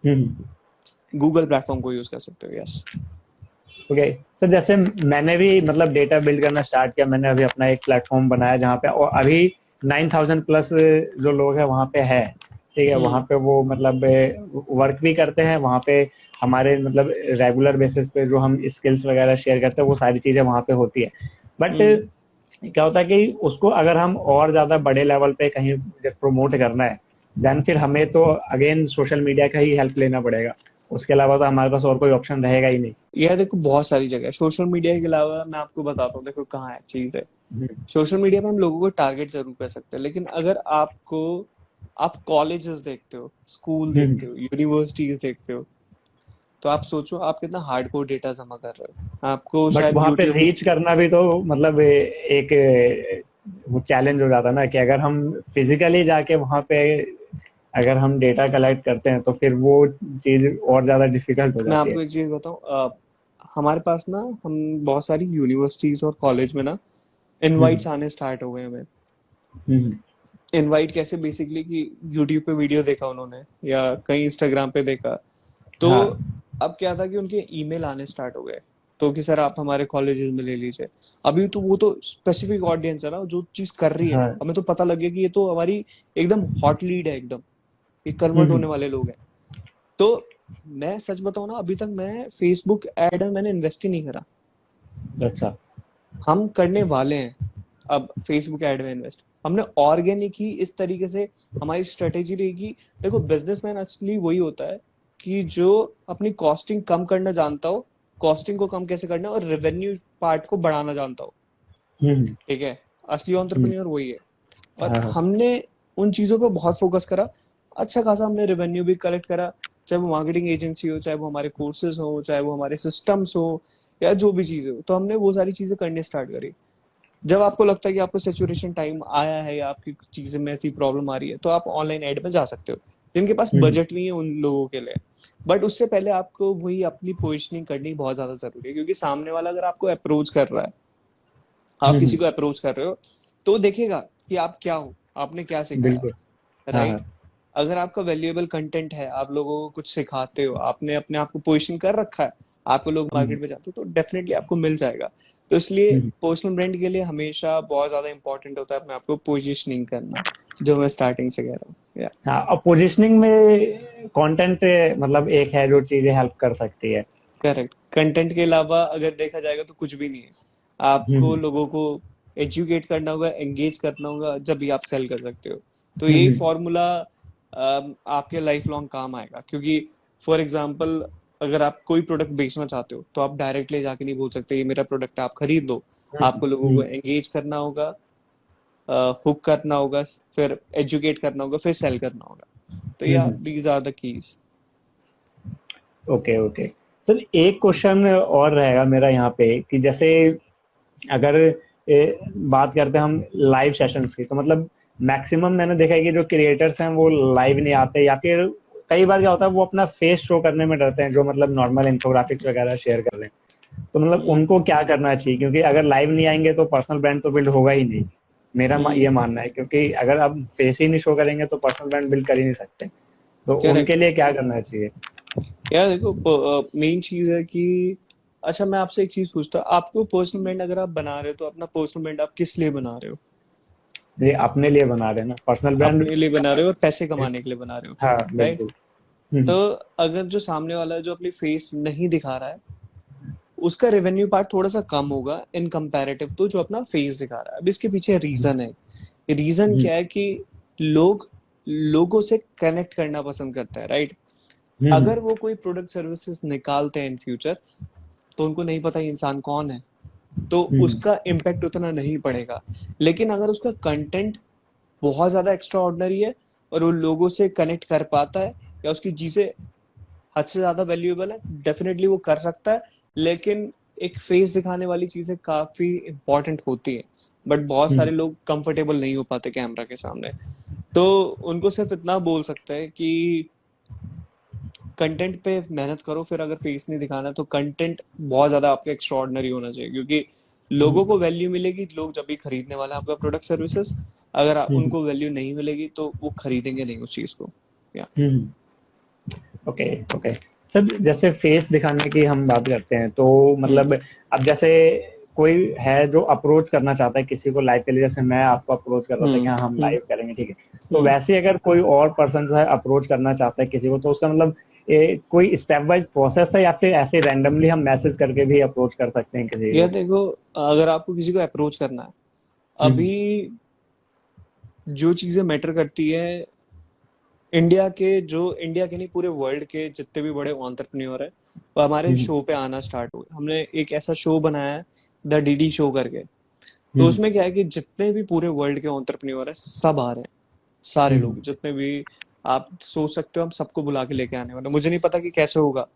हम्म गूगल प्लेटफॉर्म को यूज कर सकते हो। यस। ओके सर, जैसे मैंने भी मतलब डेटा बिल्ड करना स्टार्ट किया, मैंने अभी अपना एक प्लेटफॉर्म बनाया जहाँ पे, और अभी 9,000 प्लस जो लोग हैं वहाँ पे है। ठीक है, वहाँ हम्म पे वो मतलब वर्क भी करते हैं वहाँ पे। हमारे मतलब रेगुलर बेसिस पे जो हम स्किल्स वगैरह शेयर करते हैं वो सारी चीज़ें वहाँ पे होती है। बट हम्म क्या होता है कि उसको अगर हम और ज़्यादा बड़े लेवल पे कहीं प्रमोट करना है, देन फिर हमें तो अगेन सोशल मीडिया का ही हेल्प लेना पड़ेगा। उसके अलावा तो हमारे पास और कोई ऑप्शन रहेगा ही नहीं। यह देखो बहुत सारी जगह है सोशल मीडिया के अलावा। मैं आपको बताता हूँ, देखो कहाँ है चीज है। हम्म सोशल मीडिया पे हम लोगों को टारगेट जरूर कर सकते हैं, लेकिन अगर आपको, आप कॉलेजेस देखते हो, स्कूल देखते हो, यूनिवर्सिटीज देखते हो, तो आप सोचो आप कितना हार्डकोर डेटा जमा कर रहे हो। आपको बट शायद वहां पे यूट्यूब। रीच करना भी तो मतलब एक वो चैलेंज हो जाता है ना, कि अगर हम फिजिकली जाके वहां पे अगर हम डेटा कलेक्ट करते हैं तो फिर वो चीज और ज्यादा डिफिकल्ट हो मैं जाती है। आपको एक चीज बताऊं, हमारे पास ना, हम बहुत सारी यूनिवर्सिटीज और कॉलेज में ना हम्म इनवाइट्स आने स्टार्ट हो गए हमें। हम्म इनवाइट कैसे, बेसिकली कि यूट्यूब पे वीडियो देखा उन्होंने या कहीं इंस्टाग्राम पे देखा, तो हाँ अब क्या था कि उनके ईमेल आने स्टार्ट हो गए, तो कि सर आप हमारे कॉलेजेस में ले लीजिए। अभी तो वो तो स्पेसिफिक ऑडियंस है ना जो चीज कर रही है, हाँ हमें तो पता लग गया कि ये तो हमारी एकदम हॉट लीड है एकदम, ये कन्वर्ट होने हम्म वाले लोग हैं। तो मैं सच बताऊं ना, अभी तक मैं फेसबुक एड में मैंने इन्वेस्ट ही नहीं करा। अच्छा हम करने वाले हैं अब फेसबुक एड में इन्वेस्ट। हमने ऑर्गेनिक ही इस तरीके से हमारी स्ट्रेटेजी रहेगी। देखो बिजनेसमैन असली वही होता है कि जो अपनी कॉस्टिंग कम करना जानता हो, कॉस्टिंग को कम कैसे करना है, और रेवेन्यू पार्ट को बढ़ाना जानता हो। हम्म ठीक है। असली हम्म, एंटरप्रेन्योर वही है। और हाँ हाँ हमने उन चीजों पे बहुत फोकस करा। अच्छा खासा हमने रेवेन्यू भी कलेक्ट करा, चाहे वो मार्केटिंग एजेंसी हो, चाहे वो हमारे कोर्सेज हो, चाहे वो हमारे सिस्टम्स हो, या जो भी चीजें हो, तो हमने वो सारी चीजें करने स्टार्ट करी। जब आपको लगता है कि आपको सेचुरेशन टाइम आया है या आपकी चीजें में ऐसी प्रॉब्लम आ रही है, तो आप ऑनलाइन एड में जा सकते हो। जिनके पास हम्म बजट नहीं है उन लोगों के लिए। बट उससे पहले आपको वही अपनी पोजिशनिंग करनी बहुत ज्यादा जरूरी है, क्योंकि सामने वाला अगर आपको अप्रोच कर रहा है, आप किसी हम्म, को अप्रोच कर रहे हो, तो देखेगा कि आप क्या हो, आपने क्या सिखाया। बिल्कुल हाँ हाँ राइट। अगर आपका वैल्यूएबल कंटेंट है, आप लोगों को कुछ सिखाते हो, आपने अपने आप को पोजिशन कर रखा है, आपको लोग हम्म मार्केट में जाते हो, तो डेफिनेटली आपको मिल जाएगा। तो इसलिए हम्म पर्सनल ब्रांड के लिए हमेशा बहुत ज्यादा इंपॉर्टेंट होता है अपने आप को पोजिशनिंग करना, जो मैं स्टार्टिंग से कह रहा हूँ। या हाँ, और पोजीशनिंग में कंटेंट मतलब एक है जो चीजें हेल्प कर सकती है। करेक्ट। कंटेंट के अलावा अगर देखा जाएगा तो कुछ भी नहीं है। आपको हम्म लोगों को एजुकेट करना होगा, एंगेज करना होगा, जब भी आप सेल कर सकते हो। तो हम्म यही हम्म फॉर्मूला आपके लाइफ लॉन्ग काम आएगा। क्योंकि फॉर एग्जाम्पल, अगर आप कोई प्रोडक्ट बेचना चाहते हो, तो आप डायरेक्टली जाके नहीं बोल सकते ये मेरा प्रोडक्ट है, आप खरीद लो। हम्म आपको लोगों को हम्म एंगेज करना होगा, हुक करना होगा, फिर एजुकेट करना होगा, फिर सेल करना होगा। तो yeah hmm these are the keys. Okay okay sir, एक क्वेश्चन और रहेगा मेरा यहाँ पे कि जैसे अगर बात करते हैं हम लाइव सेशंस की, तो मतलब मैक्सिमम मैंने देखा है कि जो क्रिएटर्स हैं वो लाइव नहीं आते, या फिर कई बार क्या होता है वो अपना फेस शो करने में डरते हैं, जो मतलब नॉर्मल इन्फोग्राफिक्स वगैरह शेयर कर रहे हैं। तो मतलब हम्म उनको क्या करना चाहिए, क्योंकि अगर लाइव नहीं आएंगे तो पर्सनल ब्रांड तो बिल्ड होगा ही नहीं। मेरा हम्म। ये मानना है, क्योंकि अगर आप फेस ही नहीं शो करेंगे तो पर्सनल ब्रांड बिल्ड कर ही नहीं सकते। तो उनके करेक्ट। लिए क्या करना चाहिए? यार देखो, मेन चीज है कि, अच्छा मैं आपसे एक चीज पूछता हूँ, आपको पर्सनल ब्रांड अगर आप बना रहे हो, तो अपना पर्सनल ब्रांड आप किस लिए बना रहे हो? ये अपने लिए बना रहे हैं ना पर्सनल ब्रांड। अपने लिए बना रहे हो और पैसे कमाने के लिए बना रहे हो। हाँ राइट। बिल्कुल। तो अगर जो सामने वाला है जो अपनी फेस नहीं दिखा रहा है, उसका रेवेन्यू पार्ट थोड़ा सा कम होगा इन कंपैरेटिव तो जो अपना फेस दिखा रहा है। अब इसके पीछे रीजन है। रीजन हम्म क्या है कि लोग लोगों से कनेक्ट करना पसंद करता है, राइट? हम्म अगर वो कोई प्रोडक्ट सर्विसेज निकालते हैं इन फ्यूचर, तो उनको नहीं पता ये इंसान कौन है, तो हम्म उसका इम्पैक्ट उतना नहीं पड़ेगा। लेकिन अगर उसका कंटेंट बहुत ज्यादा एक्स्ट्रा ऑर्डिनरी है और वो लोगों से कनेक्ट कर पाता है, या उसकी चीजें हद से ज्यादा वैल्यूएबल है, डेफिनेटली वो कर सकता है। लेकिन एक फेस दिखाने वाली चीजें काफी इंपॉर्टेंट होती है, बट बहुत सारे हम्म लोग कंफर्टेबल नहीं हो पाते कैमरा के सामने। तो उनको सिर्फ इतना बोल सकते हैं कि कंटेंट पे मेहनत करो, फिर अगर फेस नहीं दिखाना तो कंटेंट बहुत ज्यादा आपका एक्स्ट्रा ऑर्डिनरी होना चाहिए, क्योंकि लोगों को वैल्यू मिलेगी लोग जब भी खरीदने वाले हैं आपका प्रोडक्ट सर्विसेज। अगर हम्म उनको वैल्यू नहीं मिलेगी तो वो खरीदेंगे नहीं उस चीज को। या हम्म ओके ओके सर, जैसे फेस दिखाने की हम बात करते हैं तो हम्म मतलब अब जैसे कोई है जो अप्रोच करना चाहता है किसी को लाइव के लिए, जैसे मैं आपको अप्रोच कर रहा था कि हाँ हम हम्म लाइव करेंगे, ठीक है। तो हम्म वैसे ही अगर कोई और पर्सन जो है अप्रोच करना चाहता है किसी को, तो उसका मतलब कोई स्टेप वाइज प्रोसेस है या फिर ऐसे रैंडमली हम मैसेज करके भी अप्रोच कर सकते हैं किसी या को? देखो, अगर आपको किसी को अप्रोच करना है, हम्म अभी जो चीजें मैटर करती है, इंडिया के नहीं पूरे वर्ल्ड के जितने भी बड़े एंटरप्रेन्योर है, वो हमारे हम्म शो पे आना स्टार्ट हुए। हमने एक ऐसा शो बनाया है, द डीडी शो करके। तो हम्म उसमें क्या है कि जितने भी पूरे वर्ल्ड के एंटरप्रेन्योर है सब आ रहे हैं, सारे हम्म लोग जितने भी आप सोच सकते हो, हम सबको बुला के लेके आने वाले। मुझे नहीं पता कि कैसे होगा,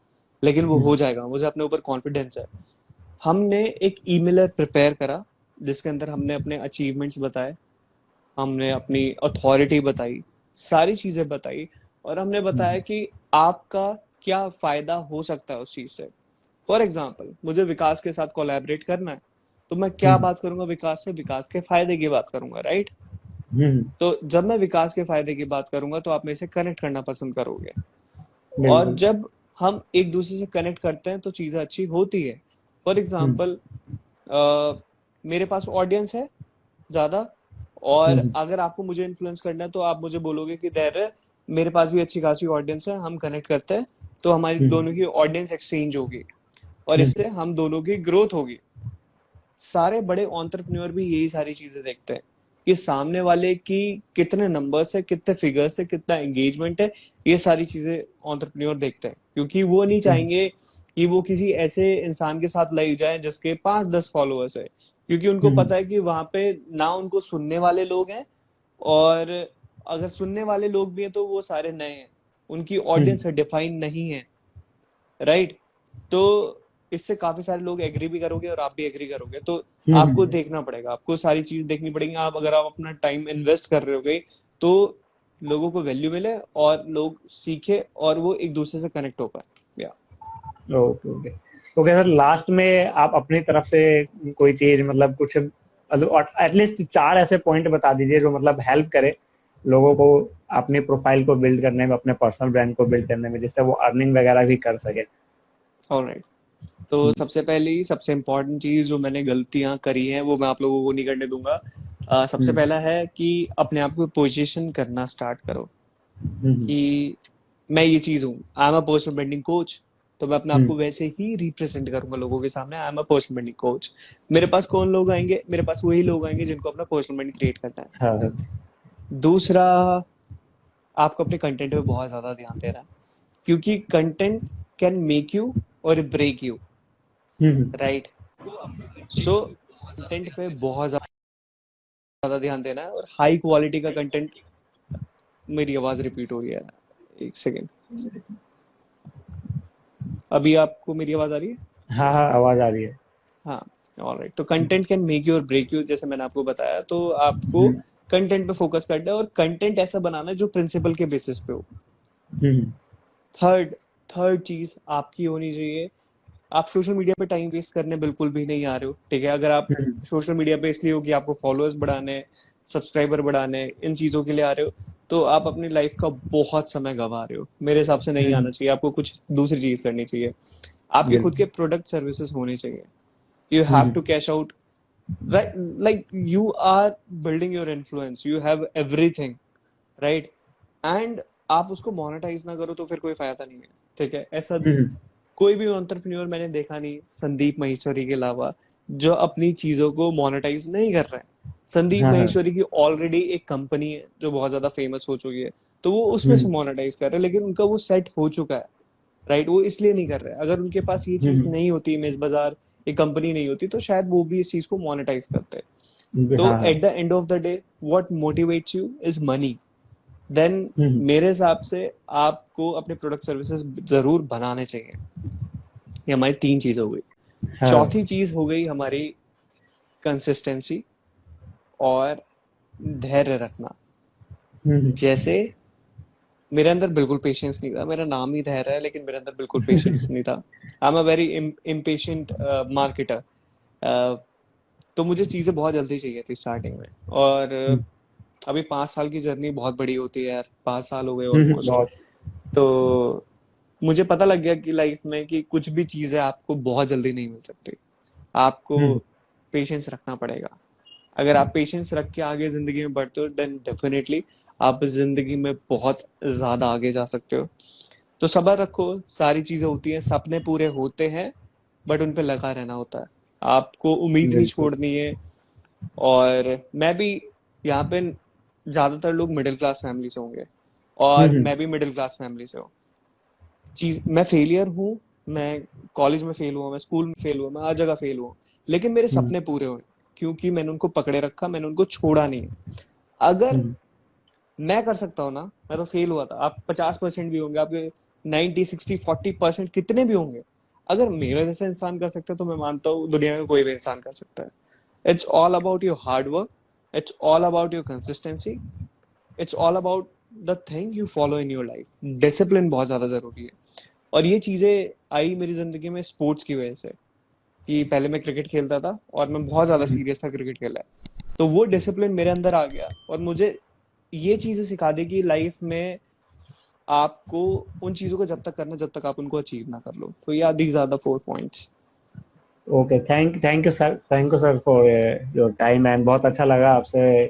लेकिन वो हम्म हो जाएगा, मुझे अपने ऊपर कॉन्फिडेंस है। हमने एक ईमेलर प्रिपेयर करा जिसके अंदर हमने अपने अचीवमेंट्स बताए, हमने अपनी अथॉरिटी बताई, सारी चीजें बताई, और हमने बताया हम्म कि आपका क्या फायदा हो सकता है उस चीज से। फॉर एग्जाम्पल, मुझे विकास के साथ कोलैबोरेट करना है, तो मैं क्या हम्म बात करूंगा विकास से? विकास के फायदे की बात करूंगा, राइट? हम्म, तो जब मैं विकास के फायदे की बात करूंगा तो आप मेरे से कनेक्ट करना पसंद करोगे। और बिल्कुल। जब हम एक दूसरे से कनेक्ट करते हैं तो चीजें अच्छी होती है। फॉर हम्म एग्जाम्पल, मेरे पास ऑडियंस है ज्यादा, और हम्म अगर आपको मुझे इन्फ्लुएंस करना है तो आप मुझे बोलोगे कि धैर्य, मेरे पास भी अच्छी खासी ऑडियंस है, हम कनेक्ट करते हैं, तो हमारी हम्म दोनों की ऑडियंस एक्सचेंज होगी और हम्म इससे हम दोनों की ग्रोथ होगी। सारे बड़े एंटरप्रेन्योर भी यही सारी चीजें देखते हैं कि सामने वाले की कितने नंबर्स है, कितने फिगर्स है, कितना एंगेजमेंट है। ये सारी चीजें एंटरप्रेन्योर देखते हैं, क्योंकि वो नहीं हम्म चाहेंगे कि वो किसी ऐसे इंसान के साथ लग जाए जिसके 5-10 फॉलोअर्स है, क्योंकि उनको हम्म पता है कि वहां पे ना उनको सुनने वाले लोग हैं, और अगर सुनने वाले लोग भी हैं तो वो सारे नए हैं, उनकी हम्म ऑडियंस डिफाइन नहीं है, राइट? तो इससे काफी सारे लोग एग्री भी करोगे और आप भी एग्री करोगे। तो आपको हम्म देखना पड़ेगा, आपको सारी चीज देखनी पड़ेगी। आप अगर आप अपना टाइम इन्वेस्ट कर रहे हो गई, तो लोगों को वैल्यू मिले और लोग सीखे और वो एक दूसरे से कनेक्ट हो पाए। या okay okay okay sir, last में आप अपनी तरफ से कोई चीज मतलब कुछ मतलब एटलीस्ट चार ऐसे पॉइंट बता दीजिए जो मतलब हेल्प करे लोगों को अपनी प्रोफाइल को बिल्ड करने में, अपने पर्सनल ब्रांड को बिल्ड करने में, जिससे वो अर्निंग वगैरह भी कर सके। ऑलराइट, तो हम्म सबसे पहली सबसे इंपॉर्टेंट चीज जो मैंने गलतियां करी हैं वो मैं आप लोगों को नहीं करने दूंगा। सबसे हम्म पहला है कि अपने आप को पोजीशन करना स्टार्ट करो हम्म कि मैं ये चीज हूँ, I am a personal branding coach. तो मैं अपने आप को हम्म, वैसे ही रिप्रेजेंट करूंगा लोगों के सामने, I am a personal branding coach. मेरे पास कौन लोग आएंगे? मेरे पास वही लोग आएंगे जिनको अपना पर्सनल ब्रांड क्रिएट करना है। हाँ हाँ दूसरा, आपको अपने कंटेंट पे बहुत ज्यादा ध्यान देना है, क्योंकि कंटेंट कैन मेक यू और break you, hmm right? So content पे बहुत ज्यादा ध्यान देना है, और हाई क्वालिटी का कंटेंट। मेरी आवाज रिपीट हो रही है, एक सेकेंड। अभी आपको मेरी आवाज आ रही है? हाँ हाँ, आवाज आ रही है। हाँ, ऑलराइट। तो कंटेंट कैन मेक यू और ब्रेक यू, जैसे मैंने आपको बताया। तो आपको हम्म कंटेंट पे फोकस करना है और कंटेंट ऐसा बनाना है जो प्रिंसिपल के बेसिस पे हो। हम्म थर्ड थर्ड चीज आपकी होनी चाहिए, आप सोशल मीडिया पे टाइम वेस्ट करने बिल्कुल भी नहीं आ रहे हो, ठीक है? अगर आप हम्म सोशल मीडिया पे इसलिए हो कि आपको फॉलोअर्स बढ़ाने, सब्सक्राइबर बढ़ाने, इन चीजों के लिए आ रहे हो, तो आप अपनी लाइफ का बहुत समय गंवा रहे हो। मेरे हिसाब से नहीं हम्म, आना चाहिए, आपको कुछ दूसरी चीज करनी चाहिए। आपके खुद के बिल्कुल। प्रोडक्ट सर्विसेज होने चाहिए। You have hmm to cash out, right? Like you are building your influence, you have everything, right? And आप उसको मोनेटाइज ना करो तो फिर कोई फायदा नहीं है, ठीक है? ऐसा हम्म कोई भी एंटरप्रेन्योर मैंने देखा नहीं संदीप महेश्वरी के अलावा जो अपनी चीजों को मोनेटाइज नहीं कर रहे हैं। संदीप हाँ हाँ। महेश्वरी की ऑलरेडी एक कंपनी है जो बहुत ज्यादा फेमस हो चुकी है, तो वो उसमें से हम्म मोनेटाइज कर रहे हैं, लेकिन उनका वो सेट हो चुका है, राइट? वो इसलिए नहीं कर रहे। अगर उनके पास ये चीज हम्म। नहीं होती, इमेज बाजार, ये कंपनी नहीं होती, तो शायद वो भी इस चीज को मोनेटाइज करते। तो हाँ हाँ। At the end of the day what motivates you is money. Then hmm. मेरे हिसाब से आपको अपने प्रोडक्ट सर्विसेज जरूर बनाने चाहिए। ये हमारी तीन चीज हो गई। हाँ। चौथी चीज हो गई हमारी कंसिस्टेंसी और धैर्य रखना। हम्म। जैसे मेरे अंदर बिल्कुल पेशेंस नहीं था, मेरा नाम ही धैर्य है, लेकिन मेरे अंदर बिल्कुल पेशेंस नहीं था। I am a very impatient marketer. तो मुझे चीजें बहुत जल्दी चाहिए थी स्टार्टिंग में। और अभी 5 साल की जर्नी बहुत बड़ी होती है यार, 5 साल हो गए ऑलमोस्ट। बहुत। तो मुझे पता लग गया कि लाइफ में कि कुछ भी चीजें आपको बहुत जल्दी नहीं मिल सकती, आपको हम्म पेशेंस रखना पड़ेगा। अगर आप पेशेंस रख के आगे जिंदगी में बढ़ते हो, देन डेफिनेटली आप जिंदगी में बहुत ज्यादा आगे जा सकते हो। तो सब्र रखो, सारी चीजें होती हैं, सपने पूरे होते हैं, बट उन पे लगा रहना होता है। आपको उम्मीद नहीं बिल्कुल। छोड़नी है। और मैं भी यहाँ पे, ज्यादातर लोग मिडिल क्लास फैमिली से होंगे, और हम्म मैं भी मिडिल क्लास फैमिली से हूँ। चीज, मैं फेलियर हूँ, मैं कॉलेज में फेल हुआ, मैं स्कूल में फेल हुआ, मैं हर जगह फेल हुआ, लेकिन मेरे हम्म सपने पूरे हुए, क्योंकि मैंने उनको पकड़े रखा, मैंने उनको छोड़ा नहीं। अगर हम्म। मैं कर सकता हूँ ना, मैं तो फेल हुआ था, आप 50% भी होंगे, आपके 90, 60, 40% कितने भी होंगे, अगर मेरे जैसे इंसान कर सकते हैं, तो मैं मानता हूँ दुनिया में कोई भी इंसान कर सकता है। It's all about your hard work, it's all about your consistency, it's all about the thing you follow in your life. Discipline बहुत ज्यादा जरूरी है। और ये चीजें आई मेरी जिंदगी में स्पोर्ट्स की वजह से, कि पहले मैं क्रिकेट खेलता था और मैं बहुत ज्यादा सीरियस था क्रिकेट खेला है, तो वो डिसिप्लिन मेरे अंदर आ गया, और मुझे ये चीजें सिखा दी कि लाइफ में आपको उन चीजों को जब तक करना जब तक आप उनको अचीव ना कर लो। तो yeah these are the 4 points. Okay, thank you sir for your time, and बहुत अच्छा लगा आपसे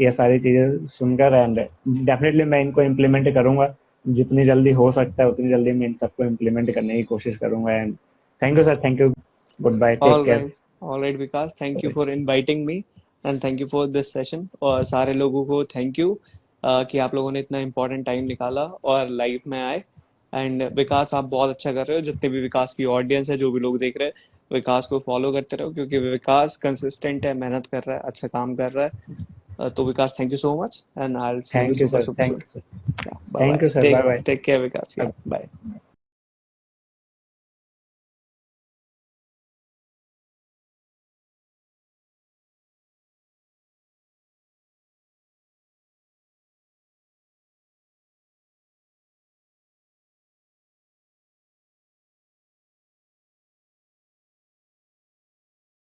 ये सारी चीज़ें सुनकर, एंड डेफिनेटली मैं इनको इम्प्लीमेंट करूँगा। जितनी जल्दी हो सकता है उतनी जल्दी मैं इन सबको इम्प्लीमेंट करने की कोशिश करूँगा। And thank you sir, thank you. Good bye, take all care. Right, all right Vikas, thank you for inviting me, and thank you for this session. और सारे लोगों को थैंक यू कि आप लोगों ने इतना इंपॉर्टेंट टाइम निकाला और लाइव में आए। एंड विकास, आप बहुत अच्छा कर रहे हो। जितने भी विकास की ऑडियंस है, जो भी लोग देख रहे हैं, विकास को फॉलो करते रहो, क्योंकि विकास कंसिस्टेंट है, मेहनत कर रहा है, अच्छा काम कर रहा है। तो Vikas, thank you so much, and I will see you thank you super sir, super thank soon. You sir. Bye thank bye, you sir, take bye take care Vikas, yeah bye. Bye.